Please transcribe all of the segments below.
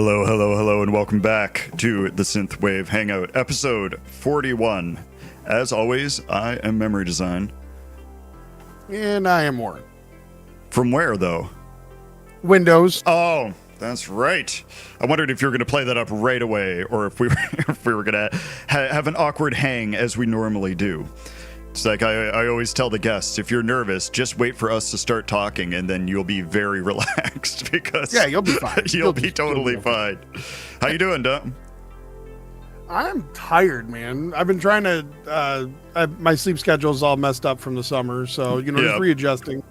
Hello, hello, hello, and welcome back to the Synthwave Hangout, episode 41. As always, I am Memory Design. And I am Woren. From where, though? Windows. Oh, that's right. I wondered if you were going to play that up right away, or if we were going to have an awkward hang as we normally do. It's like I always tell the guests, if you're nervous, just wait for us to start talking, and then you'll be very relaxed because you'll be fine. you'll be totally fine. How you doing, Dom? I'm tired, man. I've been trying to. My sleep schedule's all messed up from the summer, so just readjusting.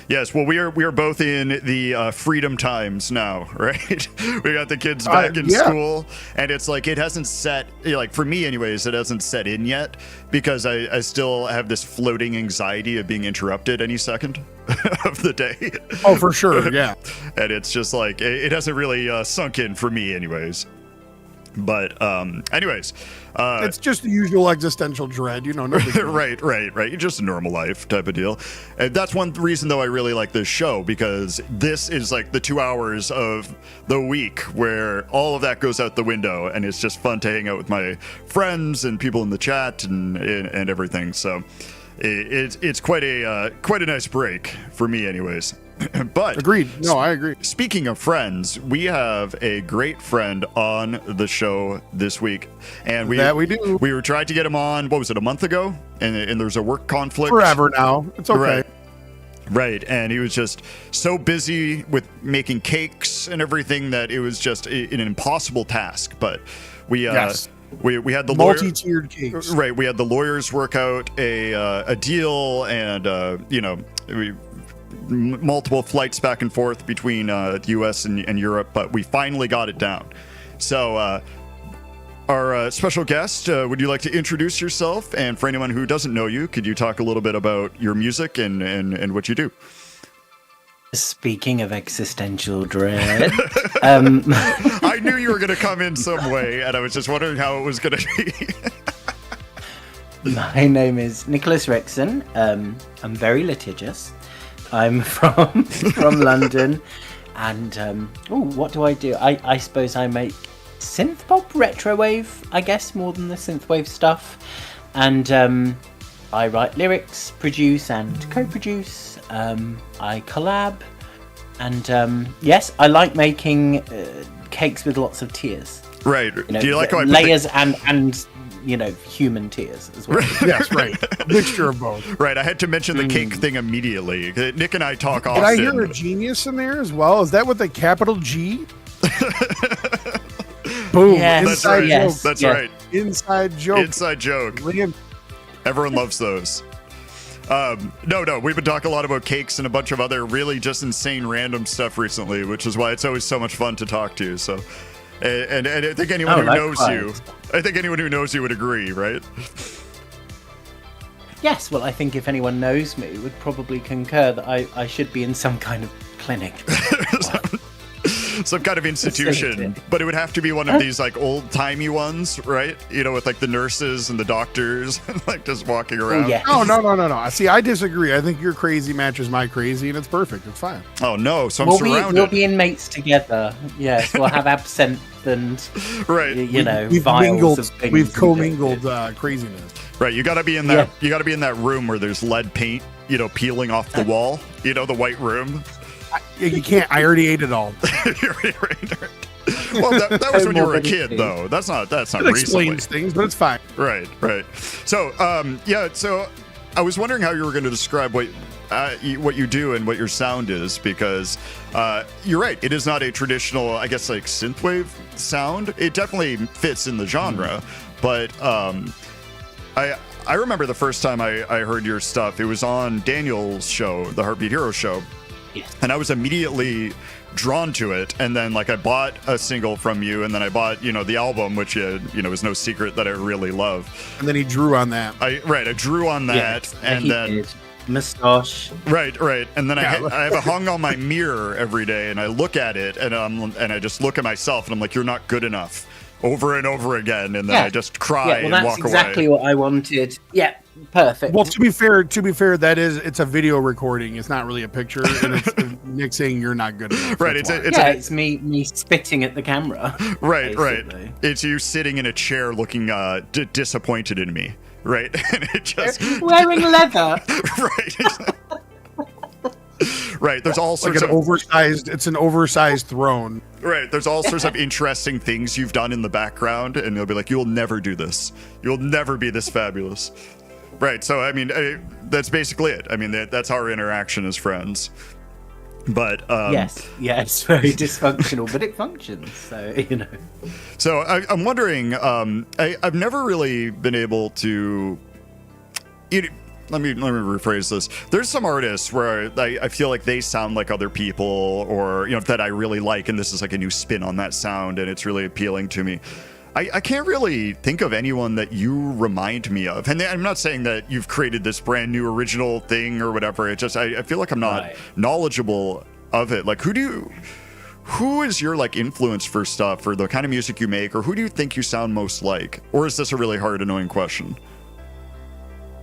Yes, well, we are both in the freedom times now, right? We got the kids back in school, and it's like it hasn't set, like for me anyways, it hasn't set in yet because I still have this floating anxiety of being interrupted any second of the day. Oh, for sure, yeah. And it's just like, it hasn't really sunk in for me anyways. But anyways, it's just the usual existential dread, no right. Just a normal life type of deal. And that's one reason, though, I really like this show, because this is like the 2 hours of the week where all of that goes out the window, and it's just fun to hang out with my friends and people in the chat and everything. So it's quite a nice break for me, anyways. But agreed. No, I agree. Speaking of friends, we have a great friend on the show this week, and we do. We were trying to get him on. What was it, a month ago? And there's a work conflict. Forever now. It's okay. Right. And he was just so busy with making cakes and everything that it was just an impossible task. But we had the multi-tiered cakes. Right. We had the lawyers work out a deal, and multiple flights back and forth between the U.S. and Europe, but we finally got it down. So our special guest, would you like to introduce yourself? And for anyone who doesn't know you, could you talk a little bit about your music and what you do? Speaking of existential dread, I knew you were going to come in some way, and I was just wondering how it was going to be. My name is NICOLAS RIXON. I'm very litigious. I'm from London, and what do? I suppose I make synth pop, retro-wave, I guess, more than the synthwave stuff, and I write lyrics, produce and co-produce. I collab, and yes, I like making cakes with lots of tears. Right. Do you like how I layers and human tears as well? Yes, right. A mixture of both. Right. I had to mention the cake thing immediately. Nick and I talk often. Did I hear a genius in there as well? Is that with a capital G? Boom. Yeah, Inside joke. Yes. That's right. Inside joke. Inside joke. Everyone loves those. No, we've been talking a lot about cakes and a bunch of other really just insane random stuff recently, which is why it's always so much fun to talk to you. So, and I think anyone who knows you, would agree, right? Yes, well, I think if anyone knows me, would probably concur that I should be in some kind of clinic. Some kind of institution, but it would have to be one of these like old-timey ones, right? With like the nurses and the doctors like just walking around. Oh, yes. Oh, no. See, I disagree. I think your crazy matches my crazy, and it's perfect. It's fine. Oh, no. So I'm surrounded. We'll be inmates together. Yes, we'll have absinthe and, right. We've commingled craziness. Right. You got to be in that. You got to be in that room where there's lead paint, peeling off the wall. The white room. You can't. I already ate it all. Well, that was when you were a kid, though. That's not it recently. Explains things, but it's fine. Right. So, So I was wondering how you were going to describe what you do and what your sound is, because you're right. It is not a traditional, I guess, like synthwave sound. It definitely fits in the genre, but I remember the first time I heard your stuff. It was on Daniel's show, the Heartbeat Hero show. Yes. And I was immediately drawn to it, and then I bought a single from you, and then I bought the album, which was no secret that I really love. And then he drew on that. I drew on that, and then mustache. Right, and then I have it hung on my mirror every day, and I look at it, and I just look at myself, and I'm like, you're not good enough. over and over again, and then I just cry and walk away. That's exactly what I wanted. Yeah, perfect. Well, to be fair, it's a video recording. It's not really a picture, and it's Nick saying you're not good enough. Right. It's me spitting at the camera. Right. Basically. Right. It's you sitting in a chair looking disappointed in me. Right. And it just wearing leather. Right. Right, there's all sorts of oversized. It's an oversized throne. Right, there's all sorts of interesting things you've done in the background, and you'll be like, "You'll never do this. You'll never be this fabulous." Right. So, I mean, that's basically it. I mean, that's our interaction as friends. But yes, very dysfunctional, but it functions. So So I'm wondering. I've never really been able to. Let me rephrase this. There's some artists where I feel like they sound like other people, or that I really like, and this is like a new spin on that sound, and it's really appealing to me. I can't really think of anyone that you remind me of, and I'm not saying that you've created this brand new original thing or whatever. It just I feel like I'm not knowledgeable of it. Like who is your like influence for stuff, or the kind of music you make, or who do you think you sound most like, or is this a really hard, annoying question?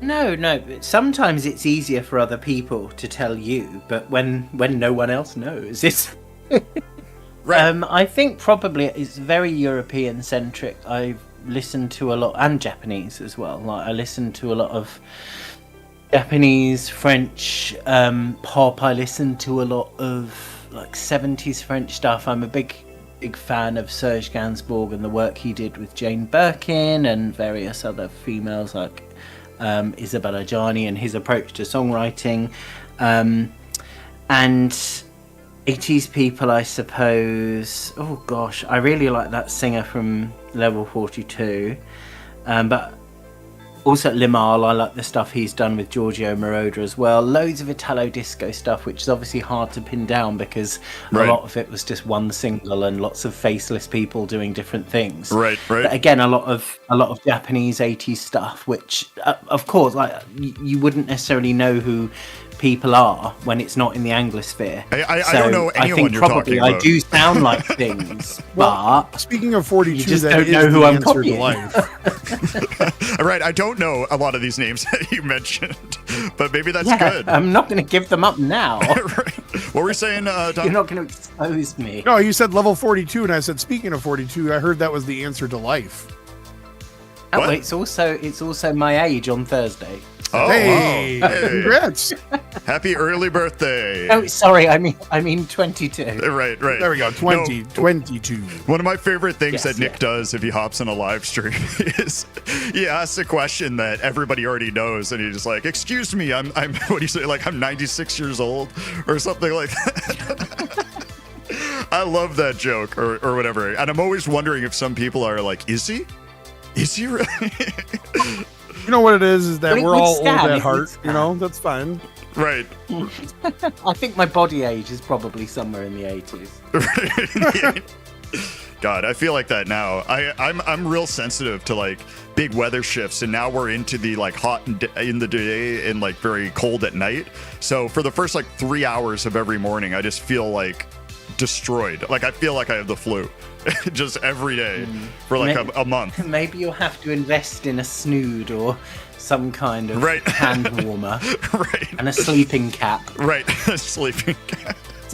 No. Sometimes it's easier for other people to tell you, but when no one else knows, it's. Right. I think probably it's very European centric. I've listened to a lot, and Japanese as well. Like I listen to a lot of Japanese, French pop. I listen to a lot of like 70s French stuff. I'm a big fan of Serge Gainsbourg and the work he did with Jane Birkin and various other females like Isabella Gianni and his approach to songwriting, and 80s people, I suppose. Oh gosh, I really like that singer from Level 42, but also Limahl. I like the stuff he's done with Giorgio Moroder as well. Loads of Italo disco stuff, which is obviously hard to pin down because a lot of it was just one single and lots of faceless people doing different things. Right. But again, a lot of Japanese 80s stuff, which of course, like you wouldn't necessarily know who people are when it's not in the Anglosphere. I don't know anyone I think you're probably talking about. I do sound like things, well, but speaking of 42, you just that don't is know who the I'm answer to copying. life. Right, I don't know a lot of these names that you mentioned, but maybe that's good. I'm not going to give them up now. Right. What were you saying, Tom? You're not going to expose me. No, you said level 42, and I said, speaking of 42, I heard that was the answer to life. Oh, wait, it's also my age on Thursday. Oh, hey, wow. Hey. Congrats. Happy early birthday. Oh, sorry, I mean 22. Right. There we go, 22. One of my favorite things that Nick does if he hops on a live stream is he asks a question that everybody already knows, and he's just like, excuse me, I'm what do you say, like I'm 96 years old or something like that. I love that joke or whatever. And I'm always wondering if some people are like, is he really? You know what it is that we're all old at heart. You know, that's fine. Right. I think my body age is probably somewhere in the 80s. God, I feel like that now. I'm real sensitive to like big weather shifts, and now we're into the like hot in the day and like very cold at night. So for the first like 3 hours of every morning, I just feel like destroyed. Like I feel like I have the flu just every day for like a month. Maybe you'll have to invest in a snood or some kind of hand warmer. Right. And a sleeping cap. Right. A sleeping cap. It's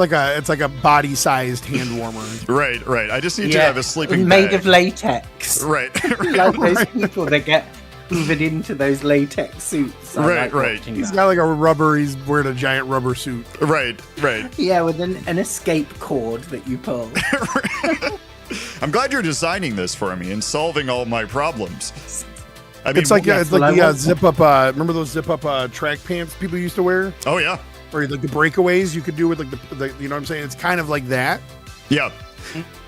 like a body-sized hand warmer. Right. I just need to have a sleeping made bag. of latex. Right. Like those people that get hoovered into those latex suits. Right. He's got like a rubber. He's wearing a giant rubber suit. Right. Yeah, with an escape cord that you pull. I'm glad you're designing this for me and solving all my problems. I mean, it's like the zip up. Remember those zip up track pants people used to wear? Oh yeah. Or like the breakaways you could do with like the you know what I'm saying? It's kind of like that. Yeah.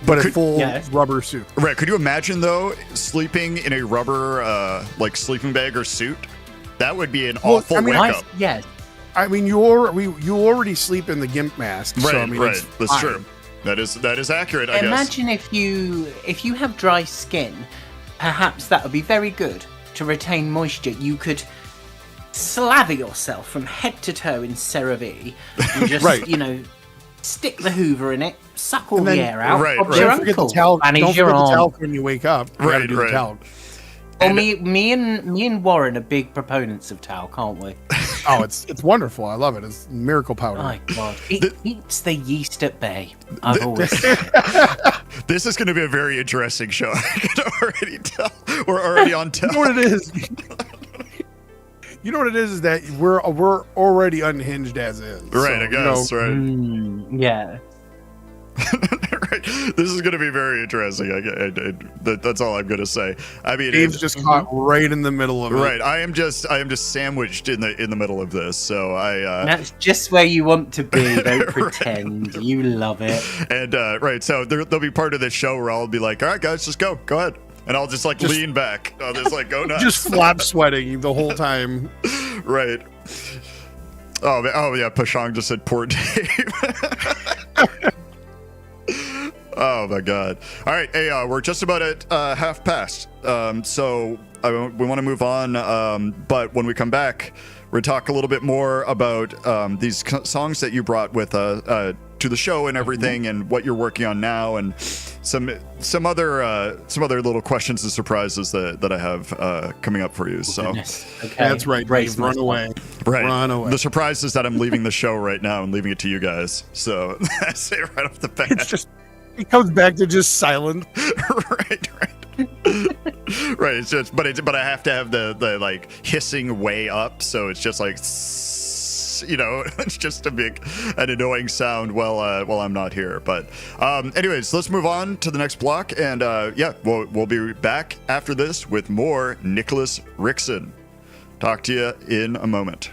But a full rubber suit. Right. Could you imagine though sleeping in a rubber like sleeping bag or suit? That would be an awful wake up. Yes. I mean, you already sleep in the GIMP mask. Right. So, I mean, right. That's true. That is accurate. I guess. Imagine if you have dry skin, perhaps that would be very good to retain moisture. You could slather yourself from head to toe in CeraVe and just stick the Hoover in it, suck all And the then- air out. Right, Bob's right. your Don't forget the uncle. towel. And Don't he's your forget the arm. towel when you wake up. You gotta Right, do the right. towel. Well, me and Warren are big proponents of towel, can't we? Oh, it's wonderful. I love it. It's miracle powder. My God, it keeps the yeast at bay. I've always said. This is going to be a very interesting show. I can already tell. We're already on tell. You know what it is? You know what it is that we're already unhinged as is. Right, So, I guess, right. Yeah. Right. This is going to be very interesting. That's all I'm going to say. I mean, Dave's just caught right in the middle of it. right. I am just sandwiched in the middle of this. So That's just where you want to be. Don't pretend. You love it. and right. So there'll be part of this show where I'll be like, all right, guys, just go ahead. And I'll just lean back. I'll just go nuts. Just flap sweating the whole time. Right. Oh yeah, Pashang just said poor Dave. Oh my God! All right, hey, we're just about at half past, so we want to move on. But when we come back, we're gonna talk a little bit more about these songs that you brought with to the show and everything, and what you're working on now, and some other little questions and surprises that I have coming up for you. So Okay. That's right, Brace Dave. Run myself. away. right, Run away. the surprise is that I'm leaving the show right now and leaving it to you guys. So I say right off the bat. It's just it comes back to just silent. right. Right. It's just, but I have to have the like hissing way up, so it's just like, it's just a big, an annoying sound while I'm not here. But anyways, let's move on to the next block, and we'll be back after this with more NICOLAS RIXON. Talk to you in a moment.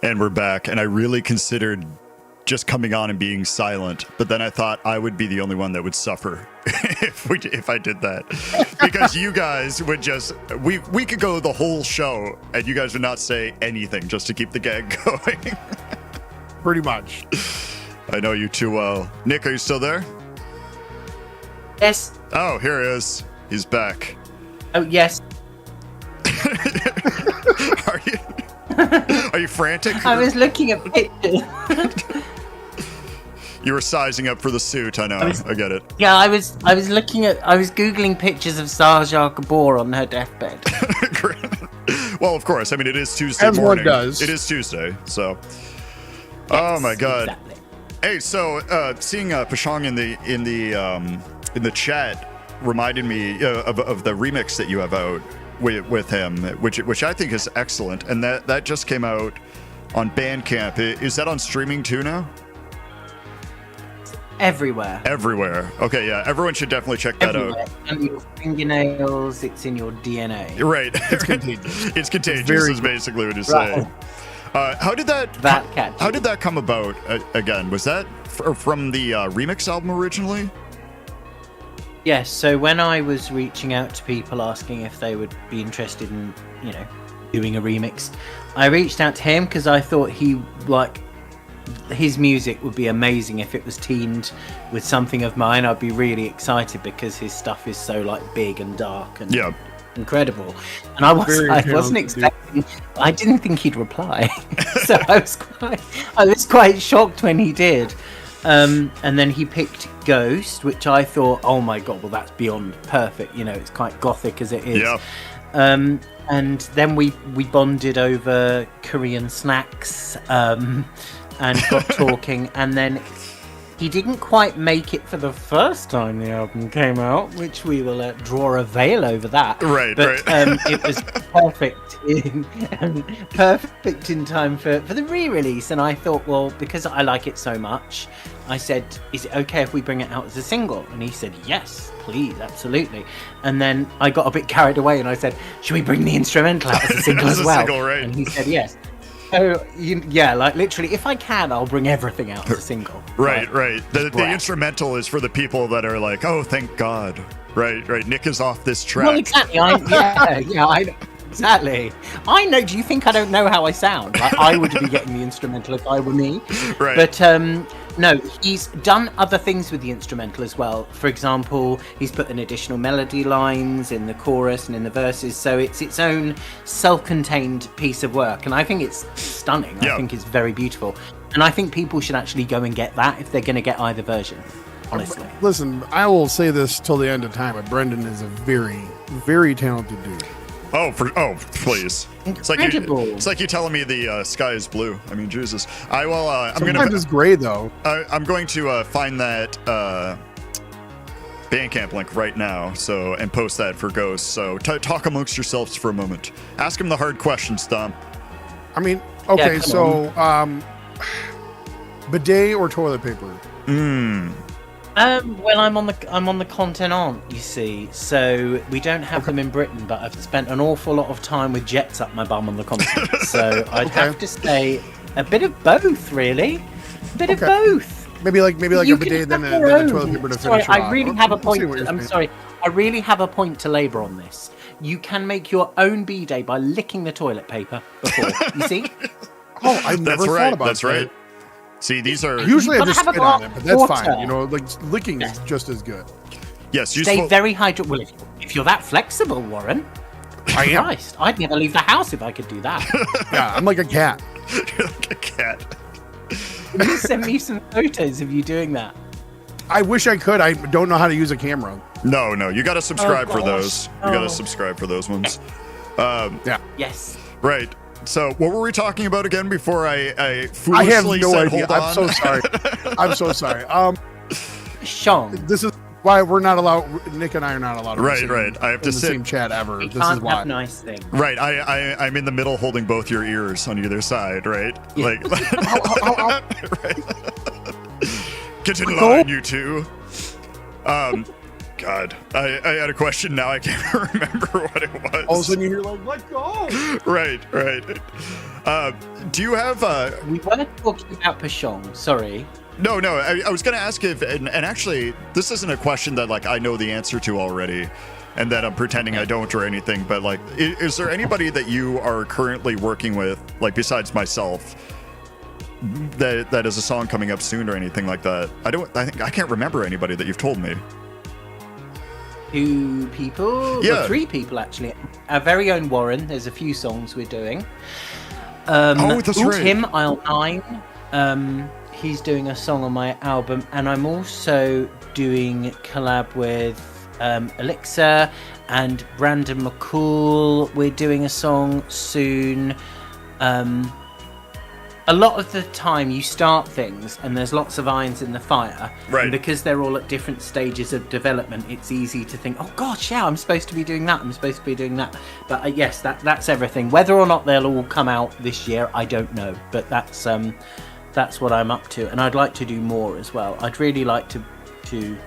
And we're back. And I really considered just coming on and being silent, but then I thought I would be the only one that would suffer if I did that, because you guys would just we could go the whole show and you guys would not say anything just to keep the gag going. Pretty much. I know you too well. Nick, are you still there? Yes. Oh, here he is. He's back. Oh, yes. Are you frantic? I was looking at pictures. You were sizing up for the suit. I know. I get it. Yeah, I was Googling pictures of Sarja Gabor on her deathbed. Well, of course. I mean, it is Tuesday As morning. one does. It is Tuesday, so. Yes, oh my God. Exactly. Hey, so seeing Pashong in the chat reminded me of the remix that you have out with him, which I think is excellent, and that just came out on Bandcamp. Is that on streaming too now? Everywhere. Okay, yeah. Everyone should definitely check that out. And your fingernails, it's in your DNA. Right. It's contagious. It's contagious is basically what you're saying. How did that come about again? Was that from the remix album originally? Yes, so when I was reaching out to people asking if they would be interested in, doing a remix, I reached out to him because I thought his music would be amazing if it was teamed with something of mine. I'd be really excited because his stuff is so big and dark and incredible. And I wasn't expecting. I didn't think he'd reply, so I was quite shocked when he did. And then he picked Ghost, which I thought, oh my God, well that's beyond perfect. It's quite gothic as it is. Yeah. And then we bonded over Korean snacks. And got talking, and then he didn't quite make it for the first time the album came out, which we will draw a veil over that. Right, but it was perfect in time for the re-release. And I thought, well, because I like it so much, I said, is it okay if we bring it out as a single? And he said, yes, please, absolutely. And then I got a bit carried away and I said, should we bring the instrumental out as a single as well? Right. And he said yes. So, literally, if I can, I'll bring everything out as a single. Right. The instrumental is for the people that are like, oh, thank God. Right. Nick is off this track. Well, exactly. I know. Exactly. I know. Do you think I don't know how I sound? I would be getting the instrumental if I were me. Right. But no, he's done other things with the instrumental as well. For example, he's put in additional melody lines in the chorus and in the verses, so it's its own self-contained piece of work, and I think it's stunning. I think it's very beautiful, and I think people should actually go and get that if they're going to get either version. Honestly, listen, I will say this till the end of time, but Brendan is a very, very talented dude. Oh, please! Incredible. It's like you telling me the sky is blue. I mean, Jesus. Sometimes it's gray though. I'm going to find that Bandcamp link right now, and post that for Ghost. So talk amongst yourselves for a moment. Ask him the hard questions, Dom. I mean, okay, bidet or toilet paper? Well, I'm on the continent, you see, so we don't have them in Britain, but I've spent an awful lot of time with jets up my bum on the continent, so I'd have to say a bit of both, really. A bit of both. Maybe like a bidet, then a toilet paper to finish. I really have a point. I'm sorry. I really have a point to labour on this. You can make your own bidet by licking the toilet paper before. You see? Oh, I've never thought about that. That's right. See, these are usually I just spit on it, but that's fine. Licking is just as good. Yes, stay very hydrated. Well, if you're that flexible, Woren, I am. Christ, I'd never leave the house if I could do that. Yeah, I'm like a cat. You're like a cat. Can you send me some photos of you doing that? I wish I could. I don't know how to use a camera. No, you got to subscribe for those. You got to subscribe for those ones. Yeah. Yes. Right. So, what were we talking about again before I foolishly I have no said, idea. hold on? I'm so sorry. I'm so sorry. Sean. This is why we're not allowed. Nick and I are not allowed. To Right. I have to sit in the same chat ever. We this can't is why. have nice things. Right. I'm in the middle, holding both your ears on either side. Right. Yeah. Like. Right. Get in line, you two. God, I had a question. Now I can't remember what it was. All of a sudden you hear like, let go. Right. Do you have? We were talking about Pashong. Sorry. No. I was going to ask if, and actually, this isn't a question that like I know the answer to already, and that I'm pretending I don't or anything. But like, is there anybody that you are currently working with, like besides myself, that is a song coming up soon or anything like that? I can't remember anybody that you've told me. 2 people? Yeah. Well, 3 people, actually. Our very own Woren. There's a few songs we're doing. That's right. Tim, Aisle 9. He's doing a song on my album. And I'm also doing collab with Elixir and Brandon McCool. We're doing a song soon. A lot of the time you start things and there's lots of irons in the fire. Right. And because they're all at different stages of development, it's easy to think, oh gosh, yeah, I'm supposed to be doing that. I'm supposed to be doing that. But yes, that's everything. Whether or not they'll all come out this year, I don't know. But that's what I'm up to. And I'd like to do more as well. I'd really like to.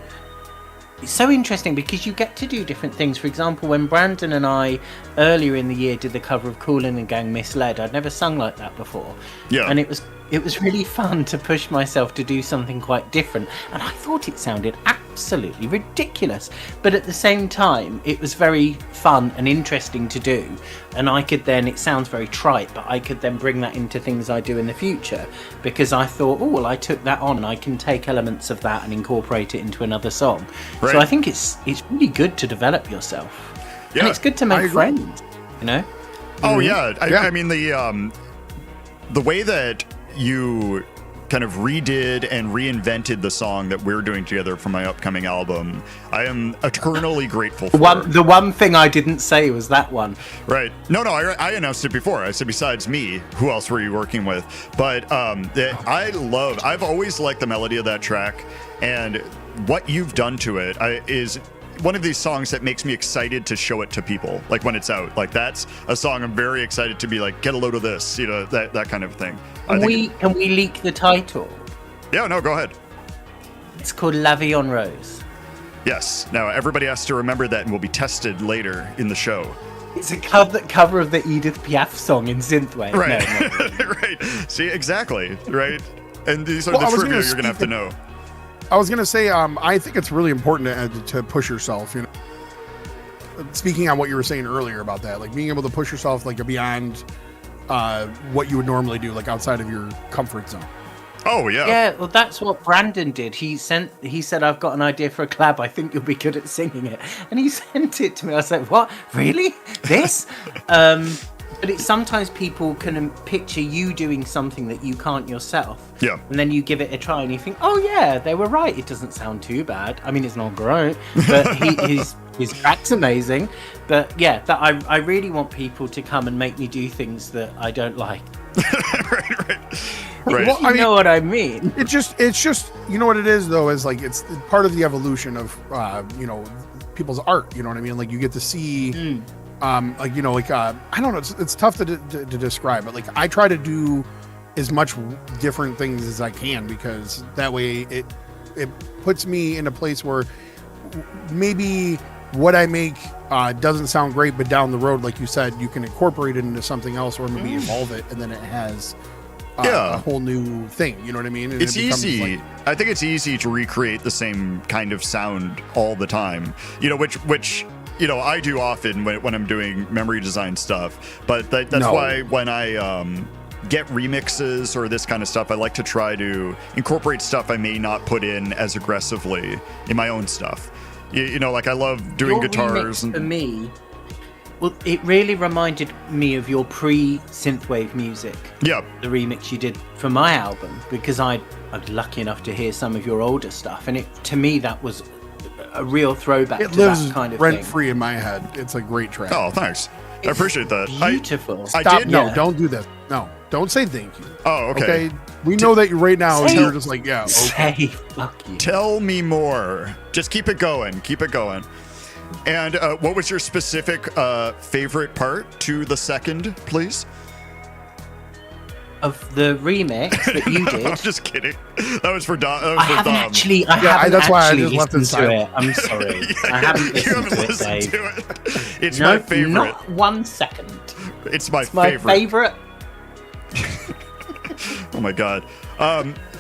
It's so interesting because you get to do different things. For example, when Brandon and I earlier in the year did the cover of Kool and the Gang Misled, I'd never sung like that before. Yeah. And it was really fun to push myself to do something quite different. And I thought it sounded absolutely ridiculous. But at the same time, it was very fun and interesting to do. And I could then, it sounds very trite, but I could then bring that into things I do in the future. Because I thought, oh, well, I took that on and I can take elements of that and incorporate it into another song. Right. So I think it's really good to develop yourself. Yeah, and it's good to make friends, you know? Oh, yeah. I mean, the way that you kind of redid and reinvented the song that we're doing together for my upcoming album, I am eternally grateful for. The one thing I didn't say was that one. Right. No, I announced it before. I said, besides me, who else were you working with? But I've always liked the melody of that track, and what you've done to it is one of these songs that makes me excited to show it to people, like when it's out. Like that's a song I'm very excited to be like, get a load of this, you know, that kind of thing. Can we leak the title? Yeah, no, go ahead. It's called La Vie en Rose. Yes. Now everybody has to remember that and will be tested later in the show. It's a cover of the Edith Piaf song in Synthwave. Right. No. Right. See, exactly. Right. And these are the trivia you're gonna have to know. I was gonna say, I think it's really important to push yourself. You know, speaking on what you were saying earlier about that, like being able to push yourself like beyond what you would normally do, like outside of your comfort zone. Oh yeah. Yeah, well, that's what Brandon did. He said, "I've got an idea for a collab. I think you'll be good at singing it." And he sent it to me. I was like, "What? Really? This?" But it's sometimes people can picture you doing something that you can't yourself. Yeah. And then you give it a try and you think, oh yeah, they were right. It doesn't sound too bad. I mean, it's not great, but his track's amazing. But yeah, I really want people to come and make me do things that I don't like. Right. Well, you know what I mean? It's just, you know what it is though, is like, it's part of the evolution of, you know, people's art. You know what I mean? Like you get to see, like, you know, like, I don't know, it's tough to describe, but like I try to do as much different things as I can, because that way it puts me in a place where maybe what I make doesn't sound great, but down the road, like you said, you can incorporate it into something else or maybe evolve it, and then it has a whole new thing. You know what I mean? And it's easy. I think it's easy to recreate the same kind of sound all the time. You know, which you know, I do often when I'm doing memory design stuff, but that's why when I get remixes or this kind of stuff, I like to try to incorporate stuff I may not put in as aggressively in my own stuff. You know, like I love doing guitars. For me, well, it really reminded me of your pre-synthwave music. Yeah. The remix you did for my album, because I'm lucky enough to hear some of your older stuff, and to me that was a real throwback to that kind of rent free in my head. It's a great track. Oh, thanks. I appreciate that. Beautiful. No, don't do this. No, don't say thank you. Oh, okay. We know that right now you're just like, yeah. Okay. Say fuck you. Tell me more. Just keep it going. Keep it going. And what was your specific favorite part to the second, please? of the remix that you did. I'm just kidding. That was for Dom. That was I for haven't Dom. actually. that's why I just left it listened to it. silent. I'm sorry. I haven't listened to it, Dave. It's my favorite. Not 1 second. It's my My favorite. favorite. Oh my god.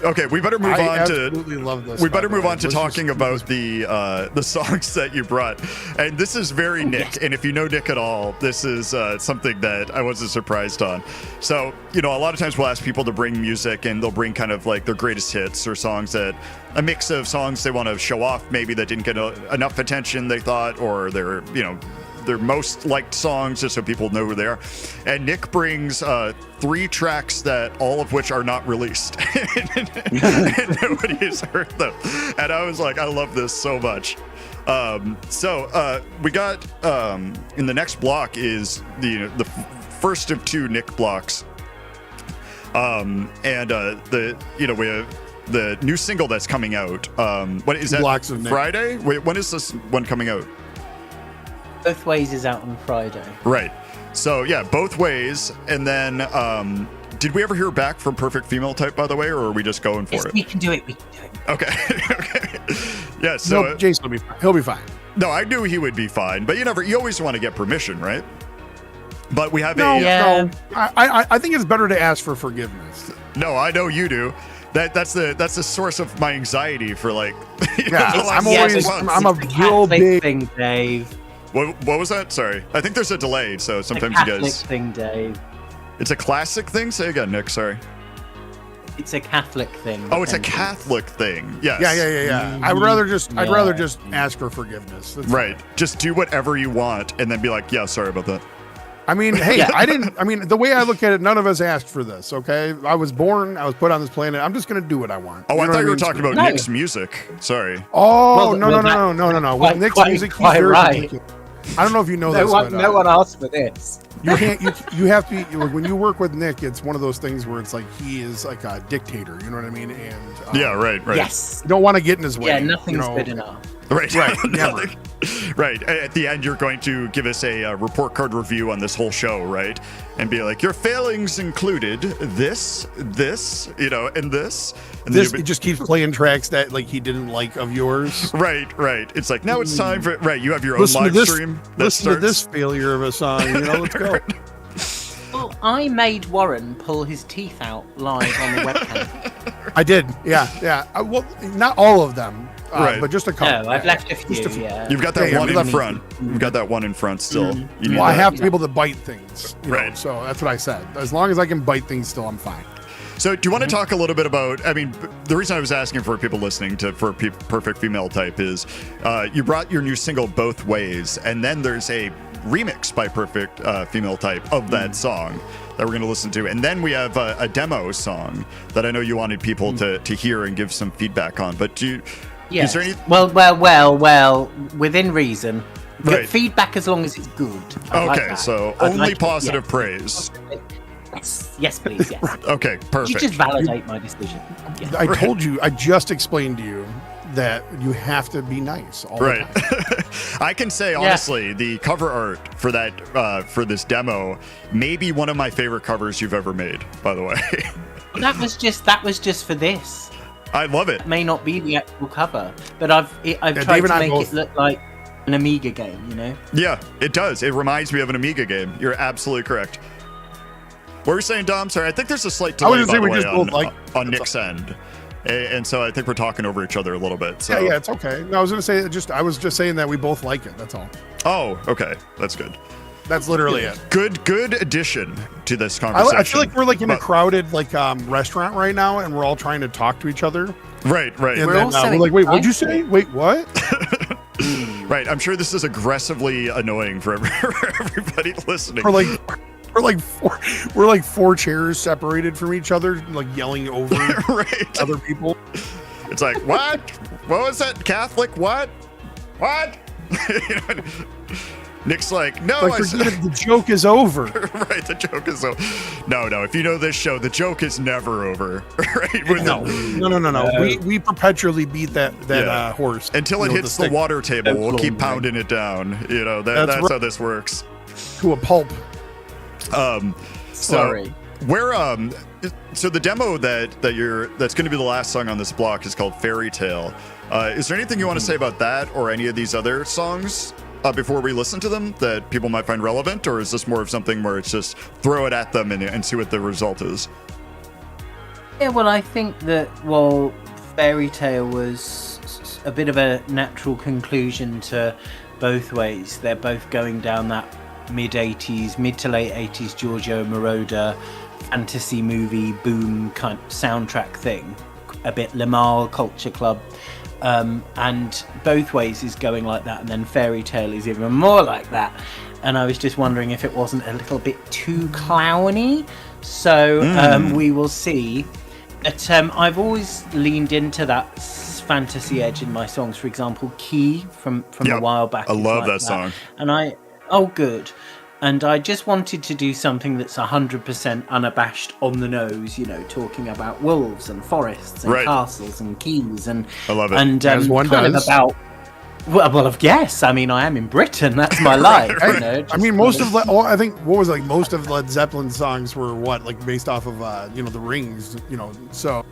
Okay, we better move I on to. absolutely love this. We better by the move way. on to Let's talking just- about the songs that you brought, and this is very Nick. And if you know Nick at all, this is something that I wasn't surprised on. So a lot of times we'll ask people to bring music, and they'll bring kind of like their greatest hits or songs that a mix of songs they want to show off, maybe that didn't get enough attention they thought, or their most liked songs, just so people know who they are. And Nick brings 3 tracks that all of which are not released. And nobody has heard them. And I was like, I love this so much. So we got in the next block is the first of 2 Nick blocks. And we have the new single that's coming out. What is that? Blocks of Nick. Friday? Wait, when is this one coming out? Both Ways is out on Friday. Right. So yeah, Both Ways. And then did we ever hear back from Perfect Female Type, by the way, or are we just going for Yes, it? we can do it. We can do it. Okay. Okay. Yeah, so No, Jason will be fine. He'll be fine. no, I knew he would be fine, but you always want to get permission, right? But we have No, a Yeah. no. I think it's better to ask for forgiveness. no, I know you do. That's the source of my anxiety for like Yeah, the last I'm always- 6 months. I'm a It's real Catholic big- thing, Dave. What was that? Sorry. I think there's a delay, so sometimes you Catholic guys thing, Dave. it's a classic thing. Say again, Nick, sorry. It's a Catholic thing. Oh, it's a Depends. Catholic thing. Yes. Yeah. I'd rather just Yeah. ask for forgiveness. That's Right. Just do whatever you want and then be like, yeah, sorry about that. I mean, hey, Yeah. the way I look at it, none of us asked for this, okay? I was born, I was put on this planet. I'm just going to do what I want. Oh, You I know thought what you were mean? talking about No. Nick's music. Sorry. Oh, Well, no. With quite- Nick's quite- music, he's quite very right. particular. I don't know if you know No this, one, but, no one asked for this. you can't. You have to be when you work with Nick. It's one of those things where it's like he is like a dictator. You know what I mean? And Yeah, right. Yes. you don't want to get in his way. Yeah, nothing's you know? good enough. Right. Right, never. Nothing. Right. At the end, you're going to give us a report card review on this whole show, right? And be like, your failings included this, and this. And then This you'll be- it just keeps playing tracks that like he didn't like of yours. Right. It's like, now it's time for, right, you have your own Listen to live this. stream that Listen to starts. this failure of a song. Let's go. Well, I made Woren pull his teeth out live on the webcam. I did. Yeah. Well, not all of them, Right. but just a couple. No, I've left a few. Just a few. Yeah. You've got that Yeah, one we in left- front. You've got that one in front still. You need Well, I that. have to be able to bite things. Right. So that's what I said. As long as I can bite things still, I'm fine. So, do you want to talk a little bit about? I mean, the reason I was asking for people listening for Perfect Female Type is you brought your new single Both Ways, and then there's a remix by Perfect Female Type of that song that we're going to listen to, and then we have a demo song that I know you wanted people to hear and give some feedback on. But Yeah. is there any? Well, within reason. Get Right. feedback as long as it's good. I like Okay, that. so I'd only like it, positive yeah. praise. Yes, please. Yes. Okay, You perfect. just validate my decision. Yeah. I told you. I just explained to you that you have to be nice all Right. the time. I can say honestly, the cover art for that for this demo may be one of my favorite covers you've ever made. By the way, That was just for this. I love it. It may not be the actual cover, but I've tried Dave to and I make both- it look like an Amiga game. You know. Yeah, it does. It reminds me of an Amiga game. You're absolutely correct. What were you saying, Dom? Sorry, I think there's a slight I was delay gonna say by the we way, just both like- on that's Nick's end, and so I think we're talking over each other a little bit. So. Yeah, it's okay. No, I was gonna say I was just saying that we both like it. That's all. Oh, okay, that's good. That's literally it. Good addition to this conversation. I feel like we're like in a But- crowded restaurant right now, and we're all trying to talk to each other. Right. And We're then all so we're like, "Wait, what'd you excited. say? Wait, what?" Right. I'm sure this is aggressively annoying for everybody listening. We're like four chairs separated from each other, like yelling over Right. other people. It's like, what? What was that? Catholic? What? You know, Nick's like, no, Like, I said, forget it, the joke is over. right. The joke is over. No. If you know this show, the joke is never over. Right? No. We perpetually beat that Yeah. horse Until it you know, hits the stick water table, we'll keep Absolutely. pounding it down. You know, That's that's right. how this works. to a pulp. So Sorry. Where so the demo that's going to be the last song on this block is called Fairy Tale. Is there anything you want to say about that or any of these other songs before we listen to them that people might find relevant, or is this more of something where it's just throw it at them and see what the result is? Yeah, well, I think that Fairy Tale was a bit of a natural conclusion to both ways. They're both going down that mid to late 80s Giorgio Moroder fantasy movie boom kind of soundtrack thing, a bit Limahl Culture Club, and both ways is going like that, and then Fairy Tale is even more like that. And I was just wondering if it wasn't a little bit too clowny. So we will see. But I've always leaned into that fantasy edge in my songs. For example, Key from a while back. I love that song. And good. And I just wanted to do something that's 100% unabashed on the nose, talking about wolves and forests and castles and keys and I love it. And as one kind does. of about well, yes. I mean, I am in Britain. That's my life. I mean, most of I think most of Led Zeppelin songs were based off of The Rings, so.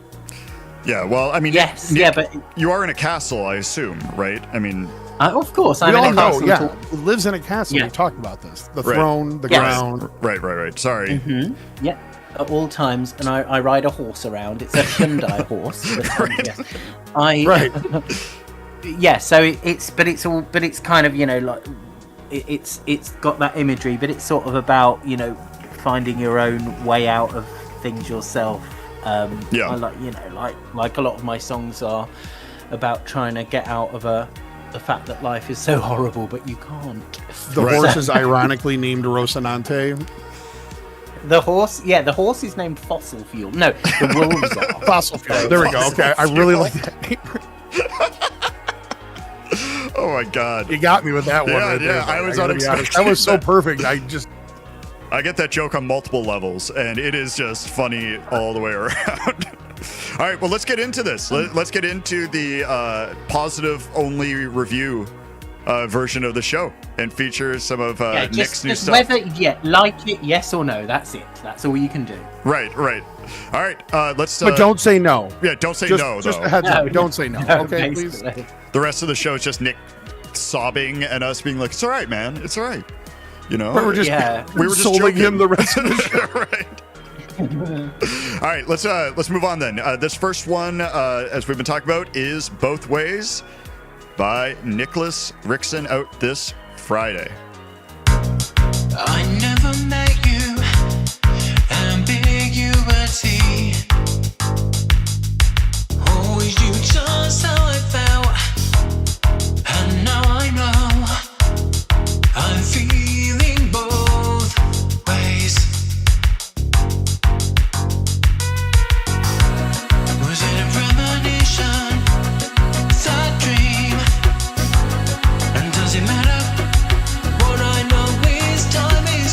Yeah, well, I mean, yes, but you are in a castle, I assume, right? I mean, of course, I'm in a castle. Yeah, he lives in a castle. Yeah. We've talked about this. The throne, the ground. Right. Sorry. Mm-hmm. Yeah, at all times, and I ride a horse around. It's a Hyundai horse. Yeah, so it's kind of it's got that imagery, but it's sort of about finding your own way out of things yourself. I like a lot of my songs are about trying to get out of the fact that life is so horrible, but you can't. The horse is ironically named Rocinante. The horse is named Fossil Fuel. No, the wolves are Fossil Fuel. There we go. Okay, I really like that name. Oh my God! You got me with that one. Yeah. I was unexpected. That was so perfect. I get that joke on multiple levels, and it is just funny all the way around. All right, well, let's get into this. Let's get into the positive-only review version of the show and feature some of Nick's new stuff. Whether, like it, yes or no. That's it. That's all you can do. Right. All right, let's... but don't say no. Yeah, don't say no, though. Just a heads up. Don't say no. Okay, please. The rest of the show is just Nick sobbing and us being like, it's all right, man. It's all right. We were just soling him the rest of the show. Right. All right, let's move on then. This first one, as we've been talking about, is Both Ways by NICOLAS RIXON, out this Friday. I never met you, ambiguity. Always knew just how I felt, and now I know I'm feeling both ways. Was it a premonition, that dream? And does it matter? What I know is time is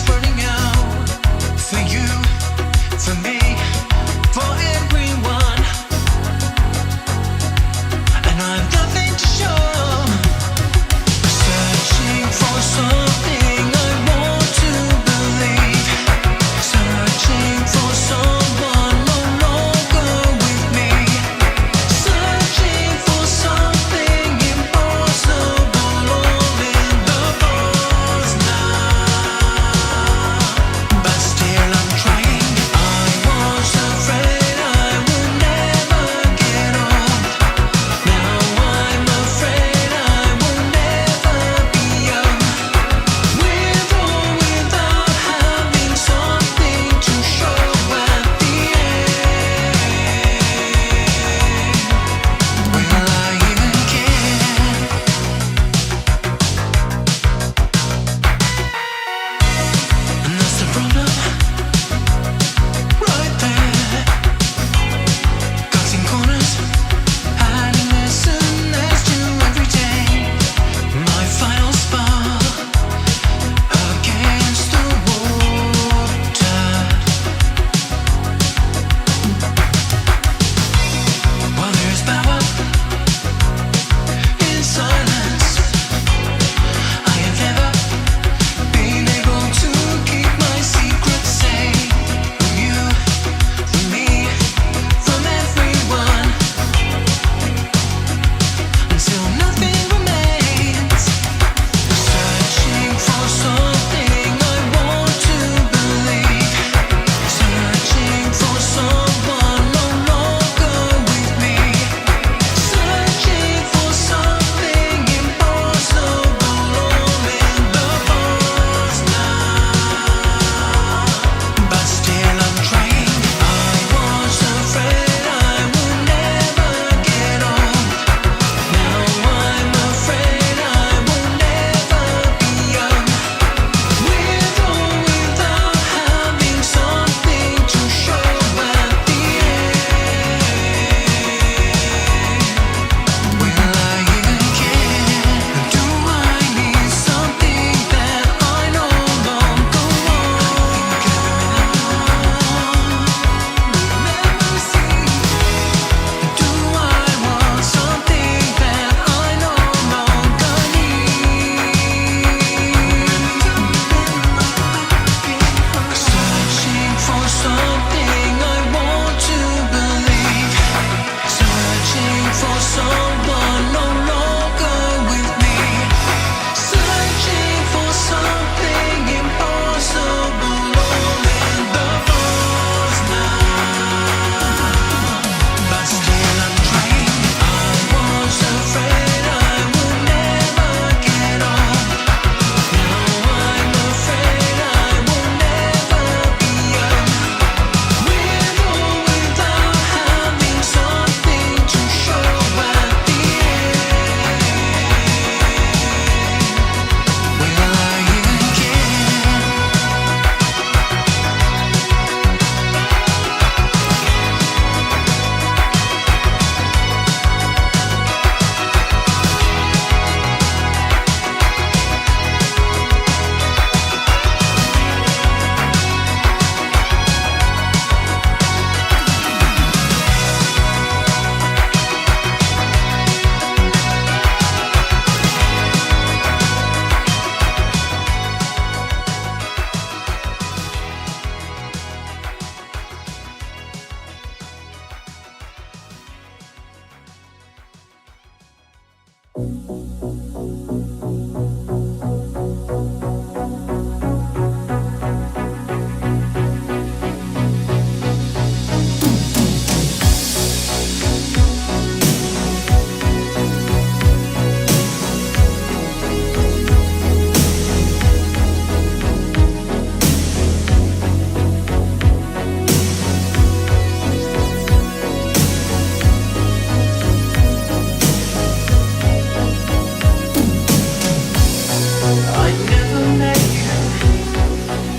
I never met you,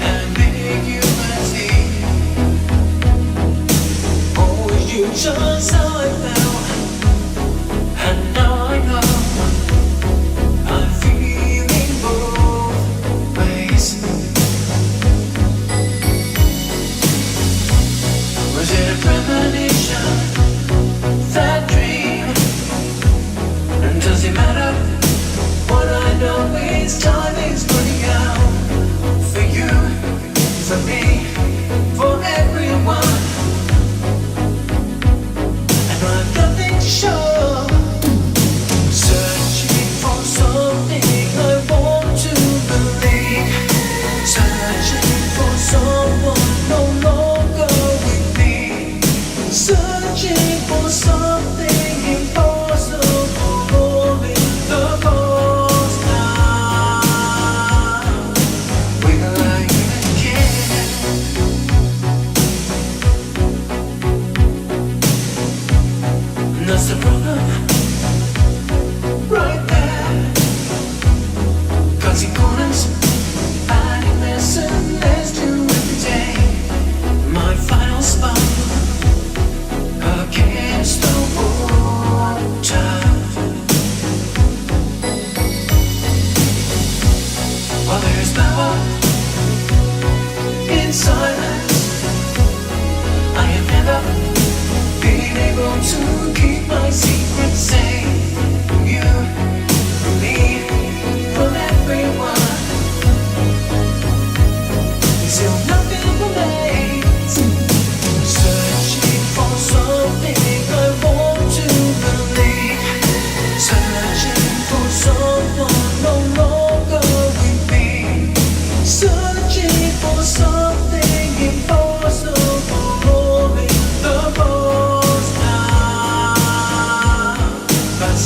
ambiguity. Always you just how I felt, and now I know I'm feeling both ways. Was it a premonition, that dream? And does it matter? What I know is time is running out. For you, for me, for everyone. And I've nothing to show. Searching for something I want to believe. Searching for someone no longer with me. Searching for something impossible. Rolling the balls now. Will I even care? And that's the problem, right there. Cutting corners, adding less and less to every day. My final spot against the water. While there's power in silence, I have never been able to keep my secret safe from you, from me, from everyone. Until nothing remains. Searching for something I want to believe. Searching for someone no longer with me. Searching for something impossible. Rolling the balls now. That's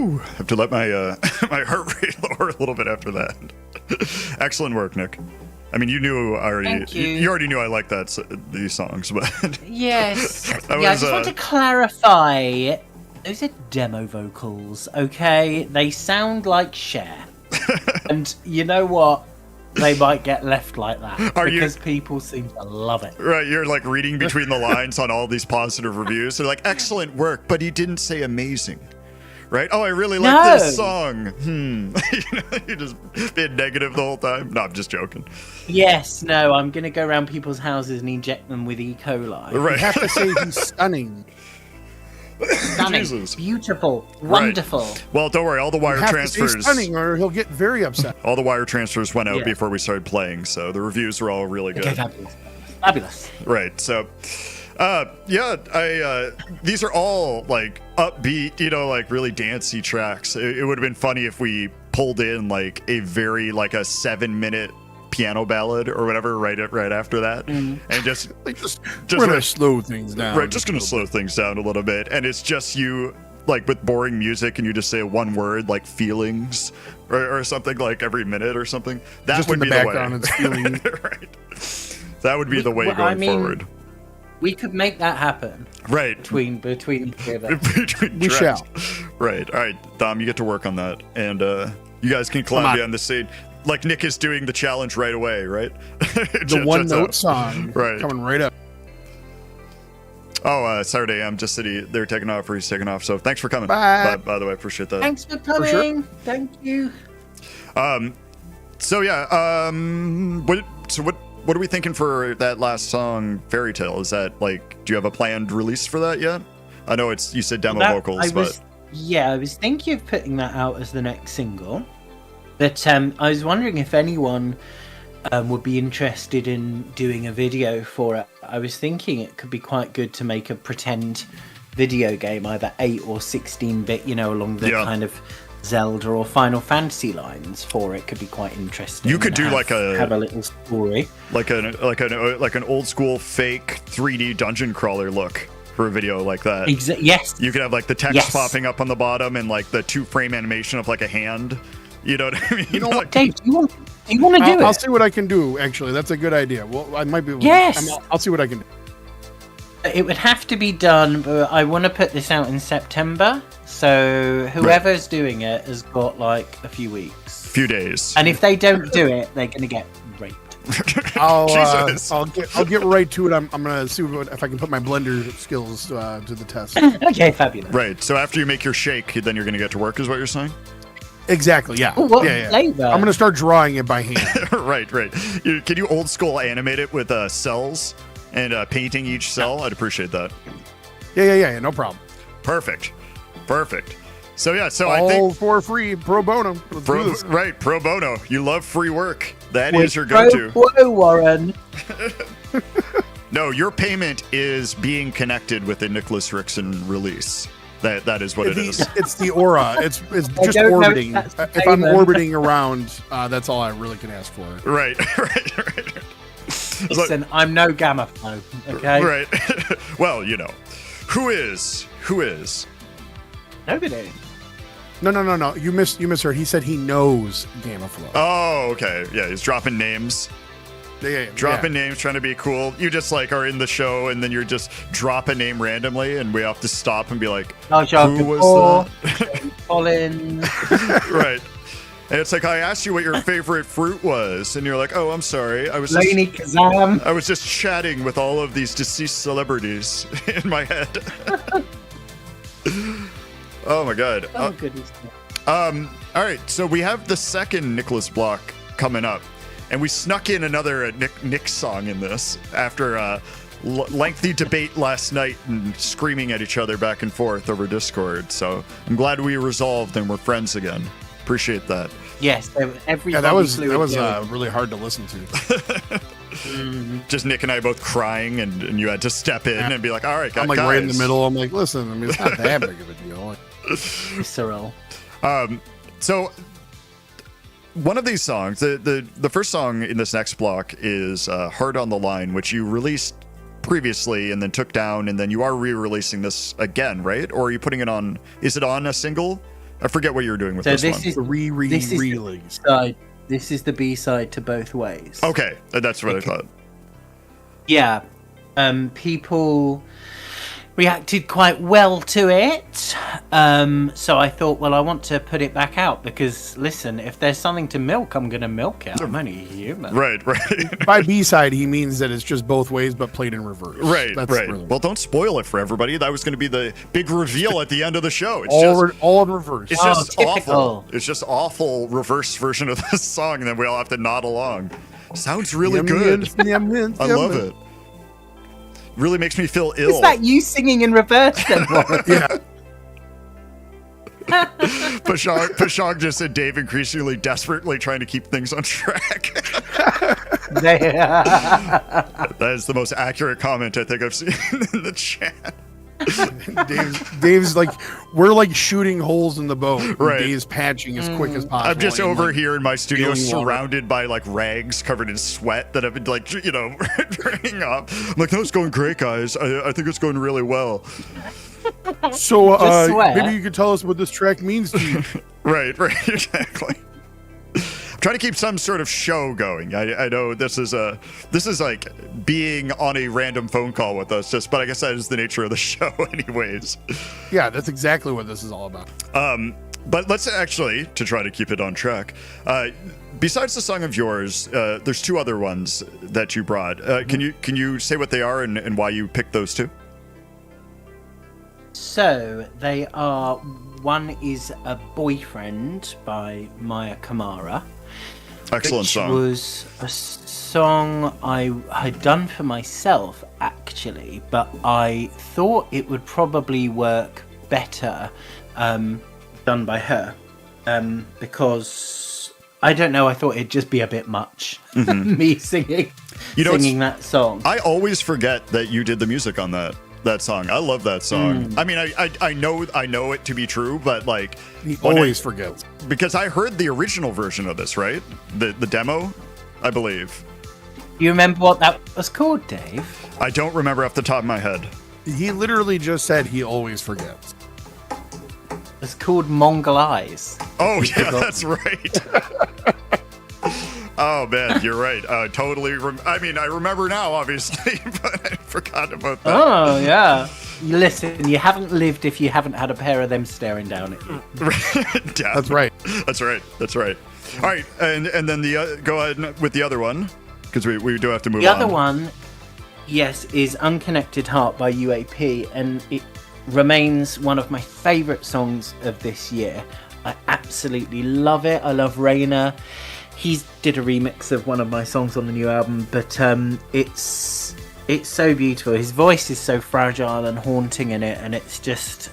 Whew, have to let my my heart rate lower a little bit after that. Excellent work, Nick. I mean, you knew already. Thank you. You already knew I liked these songs, but Yes. I Yeah, I was, just want to clarify. Those are demo vocals, okay? They sound like Cher. And you know what? They might get left like that because people seem to love it. right, you're like reading between the lines on all these positive reviews. They're like, excellent work, but he didn't say amazing. Right? Oh, I really like this song. You just being negative the whole time. No, I'm just joking. Yes, no, I'm going to go around people's houses and inject them with E. coli. You Right. have to say he's stunning. Stunning, Jesus. beautiful, wonderful. Well, don't worry. All the wire You have to say transfers. stunning, or he'll get very upset. All the wire transfers went out Yeah. before we started playing, so the reviews were all really good. Okay, fabulous. Fabulous. Right. So, these are all like upbeat, like really dancey tracks. It would have been funny if we pulled in like a very like a 7-minute piano ballad or whatever right after that, and just We're gonna slow things down. right, just gonna slow things down a little bit, and it's just you like with boring music, and you just say one word like feelings or something like every minute or something. That Just would in the be background, the it's way. feeling. Right. That would be the way Well, going I mean, forward. We could make that happen Right. between the two of us. Between We tracks. shall. Right. All right, Dom, you get to work on that, and you guys can Come collab on. on the scene. Like Nick is doing the challenge right away, right? The one note song Right. coming right up. Oh, Saturday AM just said they're taking off or he's taking off. So thanks for coming. Bye. By the way, appreciate that. Thanks for coming. sure. Thank you. So yeah, what are we thinking for that last song, Fairy Tale? Is that like, do you have a planned release for that yet? I know you said demo vocals, but I was thinking of putting that out as the next single. But I was wondering if anyone would be interested in doing a video for it. I was thinking it could be quite good to make a pretend video game, either 8 or 16-bit, along the kind of Zelda or Final Fantasy lines for it. Could be quite interesting. You could and do have a little story, like an old school fake 3D dungeon crawler look for a video like that. Yes. You could have like the text popping up on the bottom and like the 2-frame animation of like a hand. You know what I mean? You know what, Dave? Do you want to do it? I'll see what I can do. Actually, that's a good idea. Well, I might be. Yes. I'll see what I can do. It would have to be done, but I want to put this out in September. So whoever's doing it has got like a few weeks. Few days. And if they don't do it, they're going to get raped. Jesus. I'll get right to it. I'm gonna see if I can put my blender skills to the test. Okay, fabulous. Right. So after you make your shake, then you're going to get to work, is what you're saying? Exactly. Yeah. Oh, what? Yeah. Later. I'm gonna start drawing it by hand. Right. Can you old school animate it with cells and painting each cell? I'd appreciate that. Yeah. No problem. Perfect. So yeah, I All think for free, pro bono. Let's do this. pro bono. You love free work. That With is your go-to. Whoa, Woren. No, your payment is being connected with a NICOLAS RIXON release. That is what it is. It's the aura. It's just don't know orbiting. if that's If I'm payment. orbiting around, that's all I really can ask for. Right. Listen, I'm no Gamma Flow, okay? Right. Well, who is? Nobody. No. You misheard. He said he knows Gamma Flow. Oh, okay. Yeah, he's dropping names. Dropping names, trying to be cool. You just like are in the show, and then you're just drop a name randomly, and we have to stop and be like, "Who was that?" Colin. Right. And it's like I asked you what your favorite fruit was, and you're like, "Oh, I'm sorry. I was Laney Kazam. I was just chatting with all of these deceased celebrities in my head." Oh my god. Oh, goodness. All right, so we have the second NICOLAS block coming up, and we snuck in another Nick song in this after a lengthy debate last night and screaming at each other back and forth over Discord. So I'm glad we resolved and we're friends again. Appreciate that. Yes, everybody Yeah, that was flew into really hard to listen to. Just Nick and I both crying, and you had to step in and be like, "All right, guys." I'm like right in the middle. I'm like, listen, I mean, it's not that big of a deal. visceral. So one of these songs, the first song in this next block is "Heart on the Line," which you released previously and then took down, and then you are re-releasing this again, right? Or are you putting it on? Is it on a single I forget what you were doing with So this this one. is The this is re-release. this is the B-side to Both Ways. Okay, that's what I thought. Yeah, people reacted quite well to it. So I thought, well, I want to put it back out because, listen, if there's something to milk, I'm going to milk it. I'm only human. Right. By B-side, he means that it's just both ways, but played in reverse. Right. That's really Well, don't spoil it for everybody. That was going to be the big reveal at the end of the show. It's all in reverse. It's just typical. awful. It's just awful reverse version of this song, and then we all have to nod along. Sounds really good. I love it. Really makes me feel ill. Is that you singing in reverse then, Warren? Yeah. Pashang just said Dave increasingly desperately trying to keep things on track. That is the most accurate comment I think I've seen in the chat. Dave's like, we're like shooting holes in the boat. and Right. Dave's patching as quick as possible. I'm just and, over like, here in my studio spilling water. surrounded by like rags covered in sweat that I've been like, draining up. I'm like, no, it's going great, guys. I think it's going really well. So Just sweat. maybe you could tell us what this track means to you. Right, exactly. I'm trying to keep some sort of show going. I know this is like being on a random phone call with us, but I guess that is the nature of the show anyways. Yeah, that's exactly what this is all about. But let's actually, to try to keep it on track, besides the song of yours, there's two other ones that you brought. Can you say what they are and why you picked those two? So they are. One is A Boyfriend by Maya Kamara. Excellent which song. Was a song I had done for myself actually, but I thought it would probably work better done by her because I don't know. I thought it'd just be a bit much me singing that song. I always forget that you did the music on that song. I love that song. I mean, I know it to be true, but like He always forgets. because I heard the original version of this, right? The demo, I believe. You remember what that was called, Dave? I don't remember off the top of my head. He literally just said he always forgets. It's called Mongol Eyes. Oh yeah, that's right. Oh man, you're right. Totally. I mean, I remember now, obviously, but I forgot about that. Oh yeah. Listen, you haven't lived if you haven't had a pair of them staring down at you. Yeah, That's right. That's right. All right, and then go ahead with the other one because we do have to move The on. other one, yes, is Unconnected Heart by UAP, and it remains one of my favourite songs of this year. I absolutely love it. I love Rainer. He did a remix of one of my songs on the new album, but it's so beautiful. His voice is so fragile and haunting in it, and it's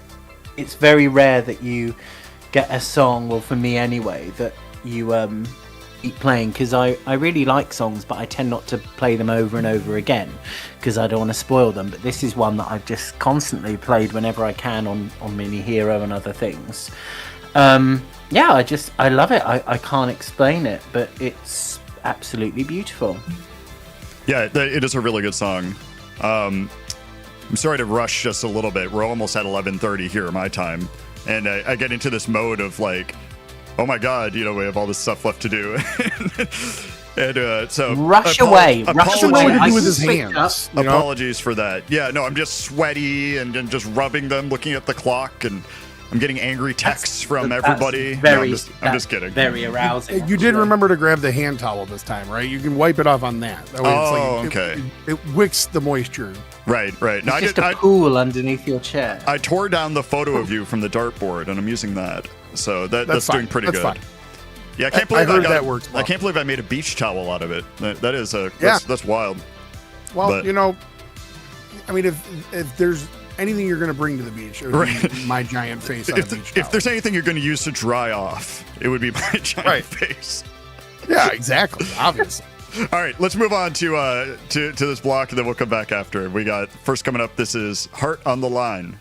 very rare that you get a song, well for me anyway, that you keep playing, because I really like songs, but I tend not to play them over and over again because I don't want to spoil them. But this is one that I've just constantly played whenever I can on Mini Hero and other things. Yeah, I love it. I can't explain it, but it's absolutely beautiful. Yeah, it is a really good song. I'm sorry to rush just a little bit. We're almost at 11:30 here, my time, and I get into this mode of like, oh my god, we have all this stuff left to do, and so Rush away. What to do with his switched hands? up. Apologies for that. Yeah, no, I'm just sweaty and just rubbing them, looking at the clock, and I'm getting angry texts from everybody. Very, No, I'm just kidding. Very arousing. You did actually. remember to grab the hand towel this time, right? You can wipe it off on that. That way Okay. It wicks the moisture. Right. No, It's just a pool underneath your chair. I tore down the photo of you from the dartboard, and I'm using that. So that's fine. doing pretty That's good. fine. Yeah, I can't believe I heard that works well. I can't believe I made a beach towel out of it. That is Yeah. that's wild. Well, But- I mean, if there's anything you're going to bring to the beach, it would be my giant face on a beach If towel. there's anything you're going to use to dry off, it would be my giant face. Yeah, exactly. Obviously. All right, let's move on to this block, and then we'll come back after. We got first coming up. This is Heart on the Line.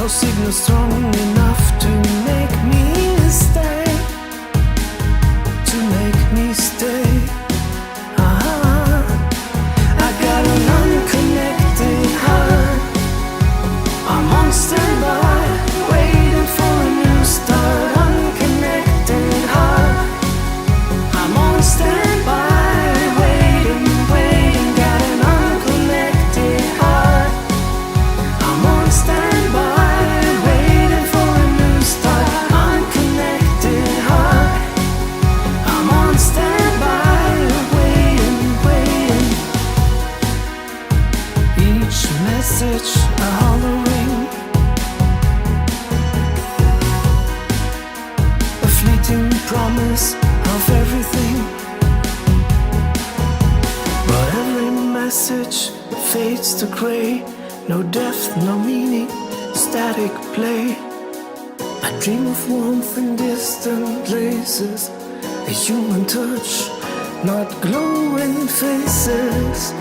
No signal strong enough to make me stay. To make me stay. I got an unconnected heart. I'm on standby, waiting for a new start. Unconnected heart. I'm on standby, waiting, waiting. Got an unconnected heart. I'm on standby, waiting for a new start. Unconnected heart. I'm on standby, waiting, waiting. Each message a hollow ring, a fleeting promise of everything. But every message fades to gray. No depth, no meaning, static play. I dream of warmth in distant places, a human touch, not glowing faces.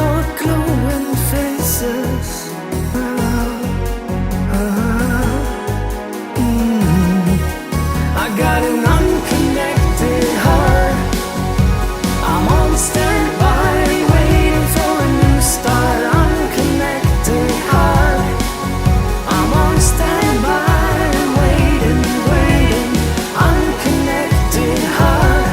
Not glowing faces. I got an unconnected heart. I'm on standby, waiting for a new start. Unconnected heart. I'm on standby, waiting, waiting. Unconnected heart.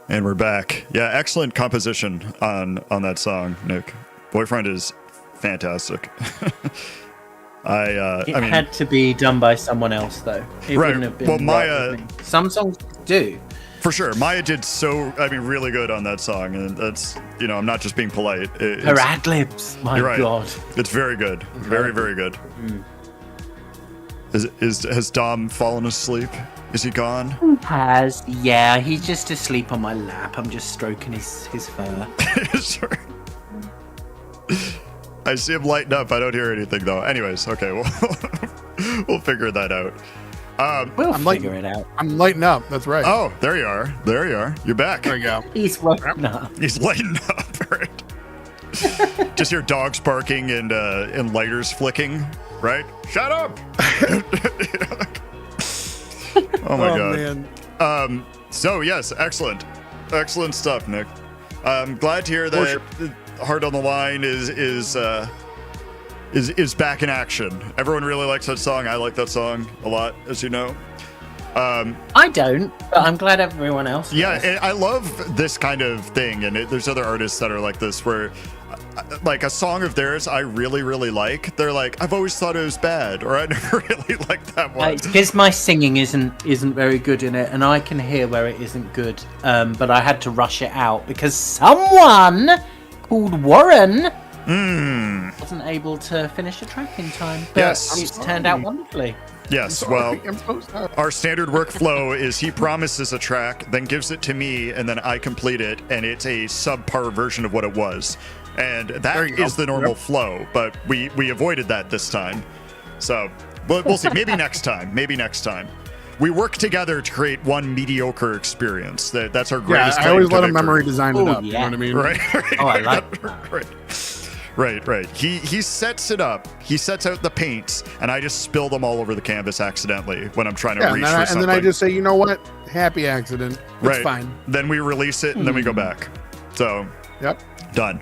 And we're back. Yeah, excellent composition on that song, Nick. Boyfriend is fantastic. It I mean, had to be done by someone else, though. It Right. wouldn't have been Well, right Maya- with me. Some songs do. for sure, Maya did really good on that song, and that's, I'm not just being polite. Her ad-libs, my You're right. God. It's very good, very, very good. Has Dom fallen asleep? Is he gone? Yeah, he's just asleep on my lap. I'm just stroking his fur. Sure. I see him lighten up. I don't hear anything though. Anyways, okay, we'll figure that out. We'll I'm figure it out. I'm lighting up. That's right. Oh, there you are. There you are. You're back. There you go. He's woken up. He's lighting up. Right. Just hear dogs barking and lighters flicking. Right. Shut up. Oh my god. Man. So yes, excellent stuff, Nick. I'm glad to hear that Heart on the Line is back in action. Everyone really likes that song. I like that song a lot, as you know. I don't, but I'm glad everyone else does. Yeah, and I love this kind of thing, and there's other artists that are like this, where like a song of theirs I really, really like. They're like, I've always thought it was bad, or I never really liked that one. Because my singing isn't very good in it, and I can hear where it isn't good. But I had to rush it out because someone called Woren wasn't able to finish a track in time. But Yes. it's turned out wonderfully. Yes, well, I'm so sorry. our standard workflow is he promises a track, then gives it to me, and then I complete it, and it's a subpar version of what it was. And There that you go. is the normal Yep. flow, but we avoided that this time. So we'll see. Maybe next time. Maybe next time. We work together to create one mediocre experience. That's our Yeah, greatest. I always claim let to him memory victory. design it Oh, up. You know yeah. what I mean? Right. Oh, I like that. Right. He sets it up. He sets out the paints, and I just spill them all over the canvas accidentally when I'm trying to Yeah, reach and for then, something. I just say, you know what? Happy accident. It's right. fine. Then we release it, and then we go back. So Yep. done.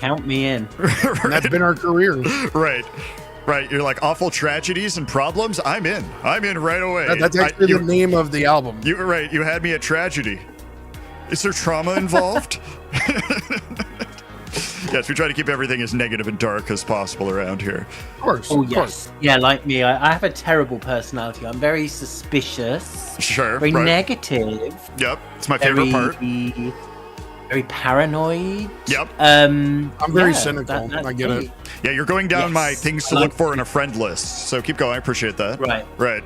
Count me in. And that's been our career. Right. You're like awful tragedies and problems. I'm in right away. That's actually the name of the album. You were right. You had me at tragedy. Is there trauma involved? Yes, we try to keep everything as negative and dark as possible around here. Of course. Oh, of course. yes. Yeah, like me. I have a terrible personality. I'm very suspicious, Sure. very right. negative, Yep. It's my favorite part. very paranoid. Yep. I'm very cynical. that's I get me. it. Yeah, you're going down Yes. my things to I look like for in a friend list. So keep going. I appreciate that. Right. But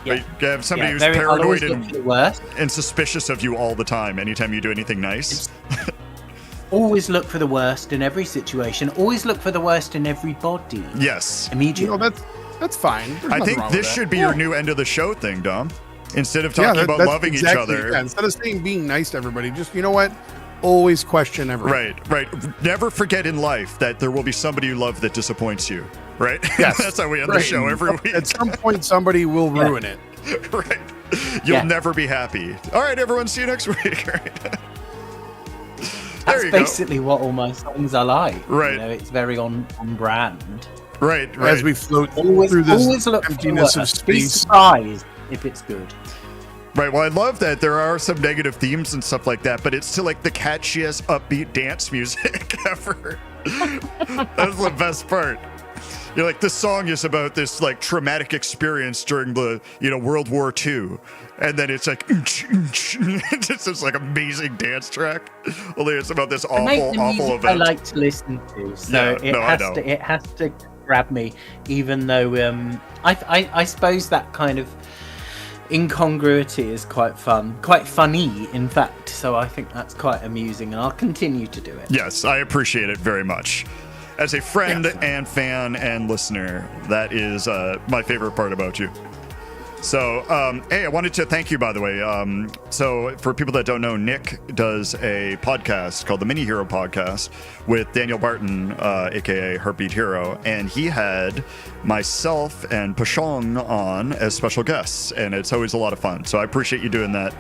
Yeah. you have somebody who's I'll always paranoid look for the worst. and suspicious of you all the time anytime you do anything nice. Always look for the worst in every situation. Always look for the worst in everybody. Yes. You Immediately. know, that's fine. There's I nothing think wrong this with should be your new end of the show thing, Dom. Instead of that. talking Yeah, about that's loving exactly, each other. Yeah, instead of saying being nice to everybody, just, you know what? Always question everything. Right. Never forget in life that there will be somebody you love that disappoints you. Right? Yes. That's how we end the Right. show every week. At some point, somebody will ruin it. Right. You'll Yeah. never be happy. All right, everyone. See you next week. All right. That's you go. basically what all my songs are like. Right. You know, it's very on brand. Right. As we float Always through this look for the emptiness of worst. Be space. surprised if it's good. Right. Well, I love that there are some negative themes and stuff like that, but it's still like the catchiest, upbeat dance music ever. That's the best part. You're like, this song is about this like traumatic experience during the World War II, and then it's like it's this like amazing dance track. Only it's about this I make awful, the awful music I event. like to listen to, so Yeah, no, I know. it has to grab me, even though I suppose that kind of incongruity is quite funny, in fact. So I think that's quite amusing, and I'll continue to do it. Yes, I appreciate it very much. As a friend and fan and listener, that is my favorite part about you. So, hey, I wanted to thank you, by the way. So, for people that don't know, Nick does a podcast called the Mini Hero Podcast with Daniel Barton, aka Heartbeat Hero, and he had myself and Pashong on as special guests, and it's always a lot of fun. So, I appreciate you doing that.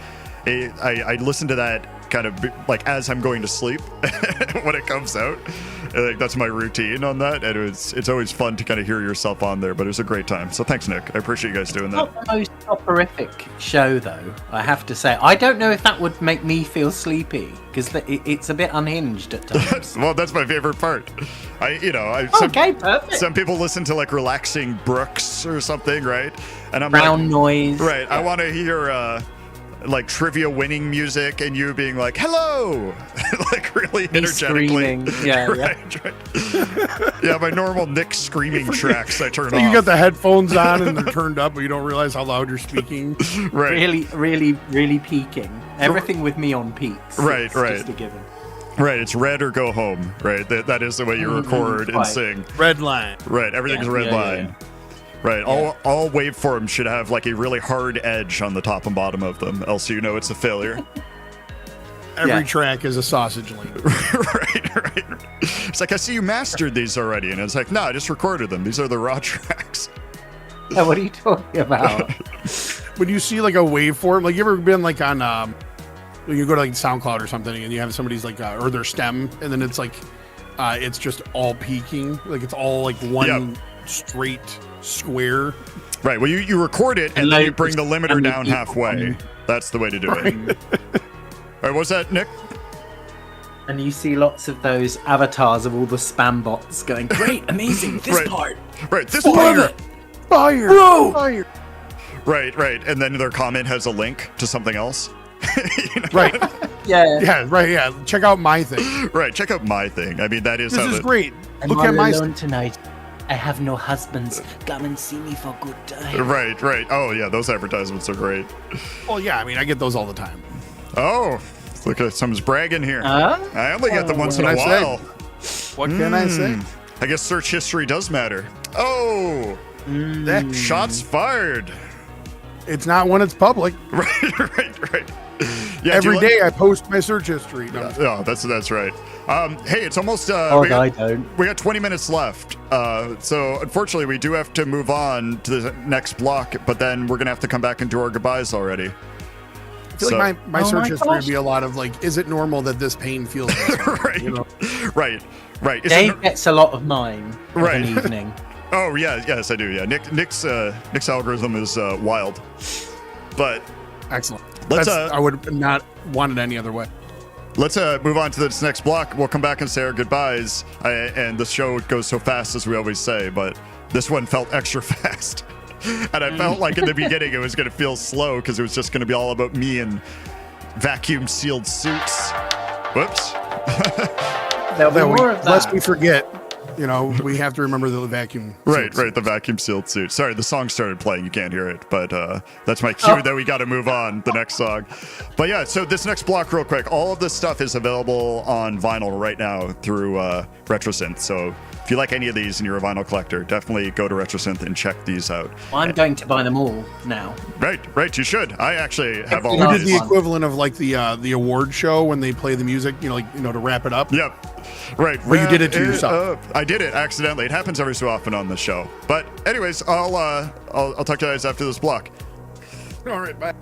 I listened to that kind of like as I'm going to sleep when it comes out. I think that's my routine on that, and it's always fun to kind of hear yourself on there. But it was a great time. So thanks, Nick. I appreciate you guys doing that. Not the most soporific show, though. I have to say, I don't know if that would make me feel sleepy because it's a bit unhinged at times. Well, that's my favorite part. Okay, perfect. Some people listen to like relaxing Brooks or something, right? And I'm Brown like, noise. right. I want to hear like trivia winning music and you being like, hello, like really Me energetically. screaming. Yeah, right. Yeah, my normal Nick screaming tracks I turn So off. you got the headphones on and they're turned up, but you don't realize how loud you're speaking. right. Really, really, really peaking. Everything with me on peaks. Right, It's right. Just a given. Right, it's red or go home, right? That is the way you record and right. sing. Red line. Right, everything's Yeah, red yeah, line. yeah. Right, all waveforms should have like a really hard edge on the top and bottom of them, else you know it's a failure. Every Yeah. track is a sausage link. right. It's like, I see you mastered these already. And it's like, no, I just recorded them. These are the raw tracks. Yeah, what are you talking about? When you see like a waveform, like you ever been like on, when you go to like SoundCloud or something and you have somebody's like, or their stem, and then it's like, it's just all peaking. Like it's all like one straight square. Right, well, you record it and then you bring the limiter and down you- halfway. That's the way to do it. All right, what's that, Nick? And you see lots of those avatars of all the spam bots going, great, amazing, this Right. part. Right, this Love part. it. Fire! Bro! Fire! Right. And then their comment has a link to something else. You know? Right. Yeah. Yeah, right, yeah. Check out my thing. Right, check out my thing. I mean, that is This how is the- great. I'm Look all at my alone tonight. I have no husbands. Come and see me for good time. Right. Oh, yeah, those advertisements are great. Well, yeah, I mean, I get those all the time. Oh, look at someone's bragging here. Huh? I only get them once in What a can I say? while. What can I say? I guess search history does matter. Oh, That shots fired. it's not when it's public. Right. Yeah, Every day I post my search history. No, Oh, that's right. Hey, it's almost. Oh, we got, I don't. we got 20 minutes left. So unfortunately, we do have to move on to the next block. But then we're gonna have to come back and do our goodbyes already. I feel like my Oh search my history would gosh. be a lot of like, is it normal that this pain feels this way? Right. You know? Right. Is Dave it, gets a lot of mine of Right. an evening. oh yeah, yes I do. Yeah, Nick's algorithm is wild. But Excellent. Let's, I would not want it any other way. let's move on to this next block. We'll come back and say our goodbyes. And the show goes so fast, as we always say, but this one felt extra fast. And I felt like in the beginning it was going to feel slow because it was just going to be all about me in vacuum sealed suits. Whoops. There'll be more of Lest that. we forget, you know, we have to remember the vacuum. Right, the vacuum sealed suit. Sorry, the song started playing. You can't hear it, but that's my cue that we got to move on the next song. But yeah, so this next block, real quick, all of this stuff is available on vinyl right now through RetroSynth. So if you like any of these and you're a vinyl collector, definitely go to RetroSynth and check these out. I'm going to buy them all now. Right, you should. I actually have all We of did these. the equivalent of like the award show when they play the music, you know, like, you know, to wrap it up. Yep. Right. Well, you did it to yourself. I did it accidentally. It happens every so often on the show. But anyways, I'll talk to you guys after this block. All right, bye.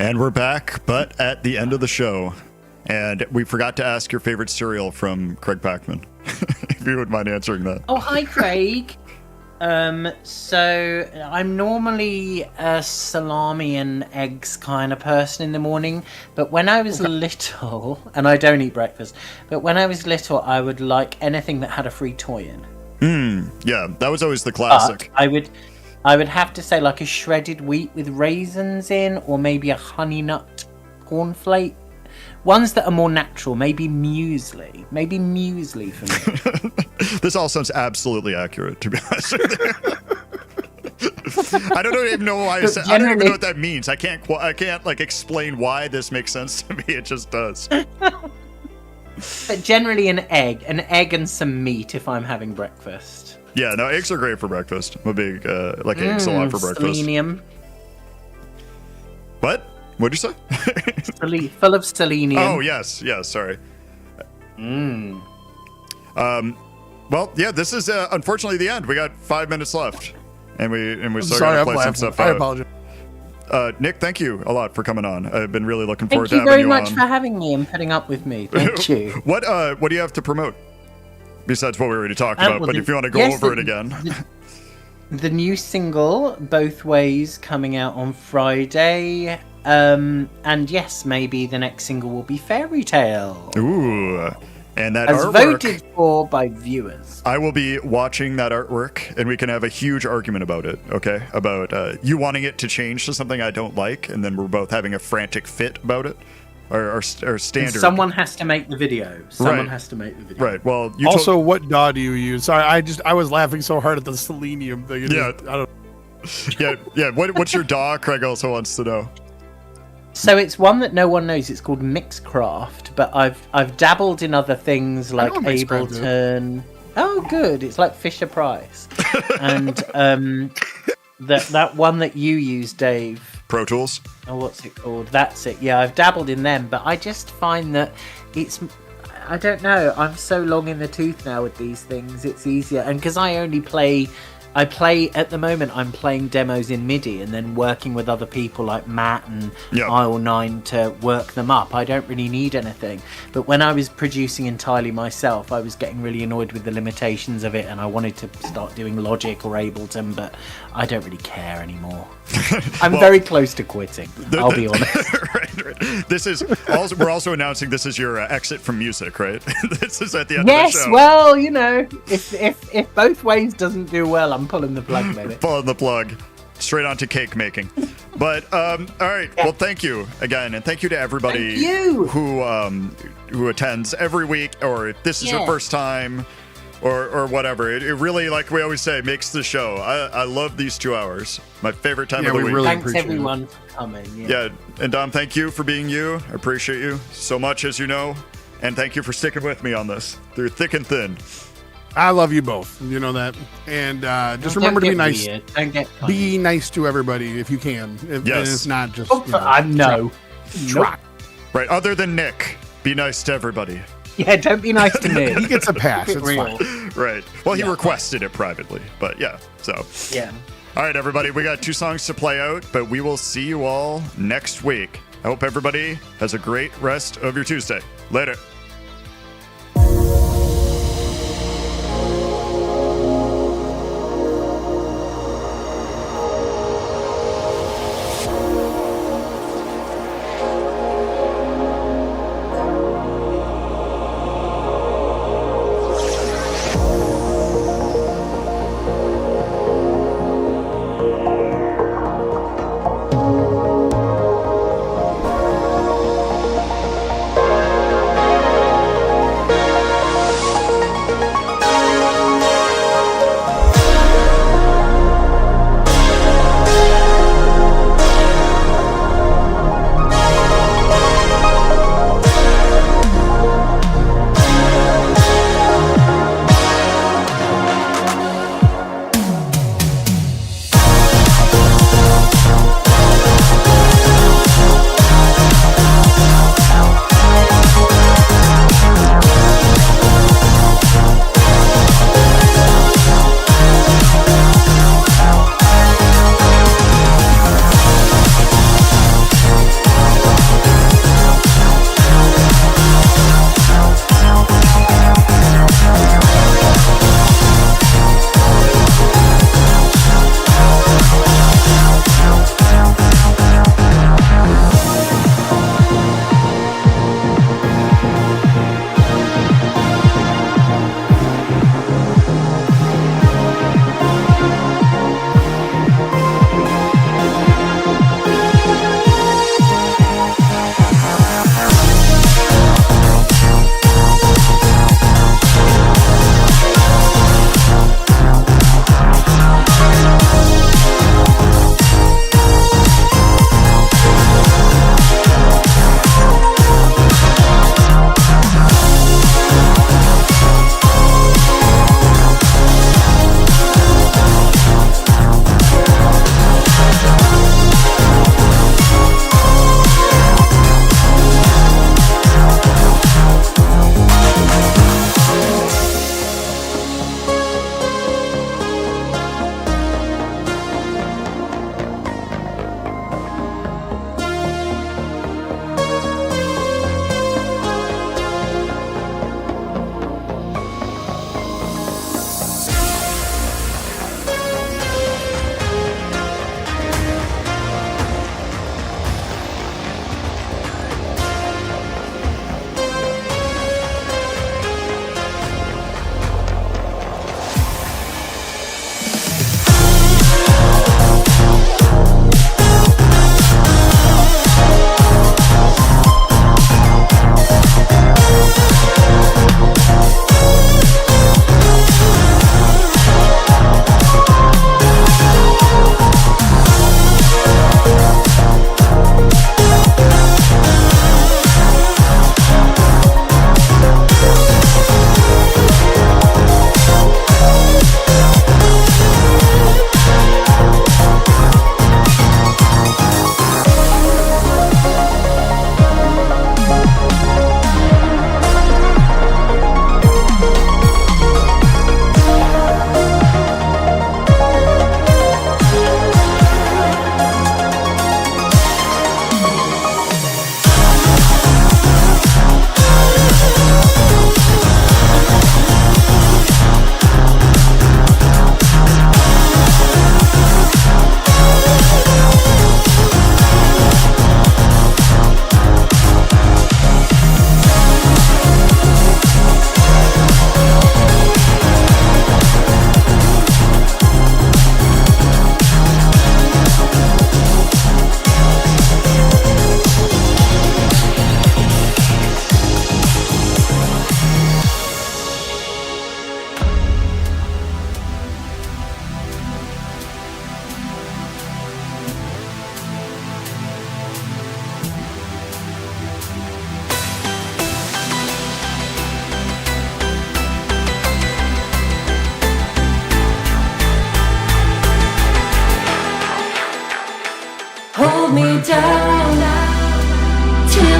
And we're back, but at the end of the show. And we forgot to ask your favorite cereal from Craig Packman. If you would mind answering that. Oh, hi, Craig. So I'm normally a salami and eggs kind of person in the morning, but when I was little, and I don't eat breakfast, but when I was little, I would like anything that had a free toy in. Yeah, that was always the classic. But I would have to say like a shredded wheat with raisins in, or maybe a honey nut cornflake. Ones that are more natural, maybe muesli. Maybe muesli for me. This all sounds absolutely accurate, to be honest with you. I don't even know why I said. I don't even know what that means. I can't like explain why this makes sense to me. It just does. But generally an egg and some meat if I'm having breakfast. Yeah, no, eggs are great for breakfast. I'm a big like eggs a lot for breakfast. Selenium. What? What'd you say? Full of selenium. Oh yes, sorry. Well, yeah, this is unfortunately the end. We got 5 minutes left, and we still gotta play some stuff I out. apologize. Nick, thank you a lot for coming on. I've been really looking forward Thank to you having very you much on. for having me and putting up with me. Thank you. What do you have to promote besides what we already talked about? Well, But if you want to go over it again. The new single, Both Ways, coming out on Friday. And yes, maybe the next single will be Fairy Tale. Ooh. And that as artwork, voted for by viewers. I will be watching that artwork, and we can have a huge argument about it, okay? About you wanting it to change to something I don't like, and then we're both having a frantic fit about it. Our standard. And someone has to make the video. Someone has to make the video. Right. Well, also, what DAW do you use? Sorry, I was laughing so hard at the selenium thing. Yeah. I don't. yeah. What's your DAW? Craig also wants to know. So it's one that no one knows. It's called Mixcraft, but I've dabbled in other things like Ableton. Oh, good! It's like Fisher Price, and that one that you use, Dave. Pro Tools. Oh, what's it called? That's it. Yeah, I've dabbled in them, but I just find that it's. I don't know. I'm so long in the tooth now with these things. It's easier, and because I play at the moment. I'm playing demos in MIDI and then working with other people like Matt and Isle9 to work them up. I don't really need anything. But when I was producing entirely myself, I was getting really annoyed with the limitations of it, and I wanted to start doing Logic or Ableton, but I don't really care anymore. I'm very close to quitting. I'll be honest. right. This is also, we're also announcing this is your exit from music, right? This is at the end of the show. Yes, well, you know, if Both Ways doesn't do well, I'm pulling the plug, baby. Pulling the plug. Straight on to cake making. But all right. Yeah. Well, thank you again, and thank you to everybody who attends every week, or if this is your first time, or whatever. It really, like we always say, makes the show. I love these 2 hours. My favorite time of the week. Really Thanks everyone for coming. Yeah, and Dom, thank you for being you. I appreciate you so much, as you know, and thank you for sticking with me on this through thick and thin. I love you both. You know that. And just remember to be nice. Don't get be nice to everybody if you can. And it's not just. No. Try. Right. Other than Nick, be nice to everybody. Yeah, don't be nice to me. He gets a pass. It's real. fine. Right. Well, he requested it privately, but yeah. So. Yeah. All right, everybody. We got 2 songs to play out, but we will see you all next week. I hope everybody has a great rest of your Tuesday. Later.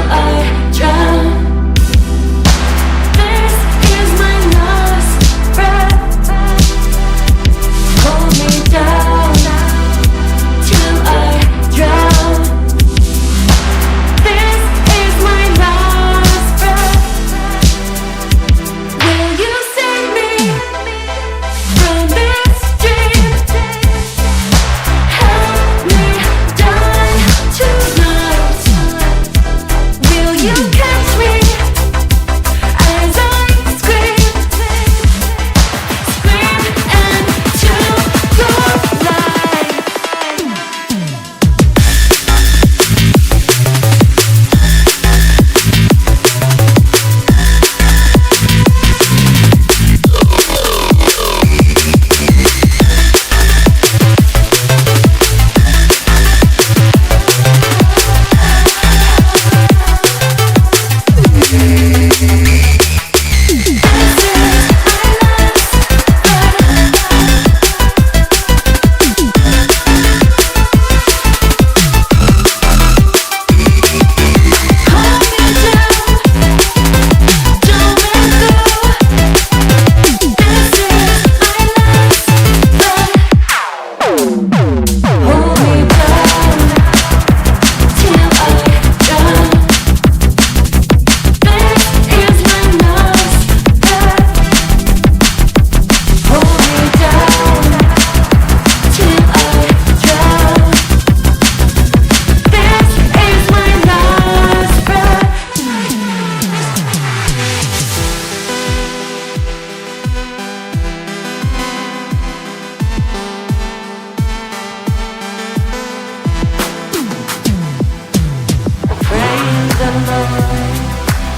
I drown. This is my last breath. Hold me down till I drown. This is my last breath. Will you save me from this dream? Help me die tonight. Will you catch me as I scream, scream into your light?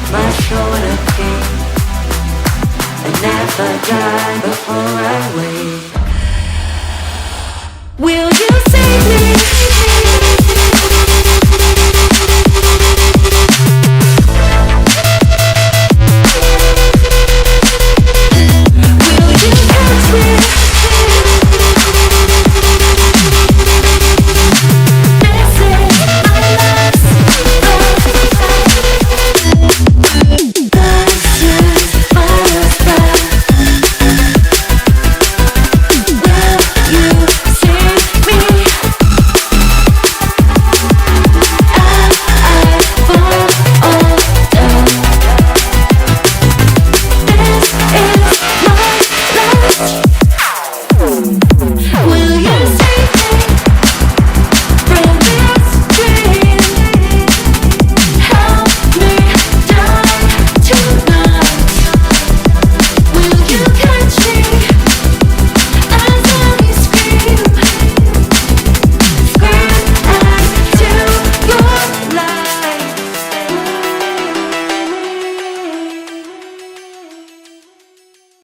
My shoulder pain, and never die before I wake. Will you save me?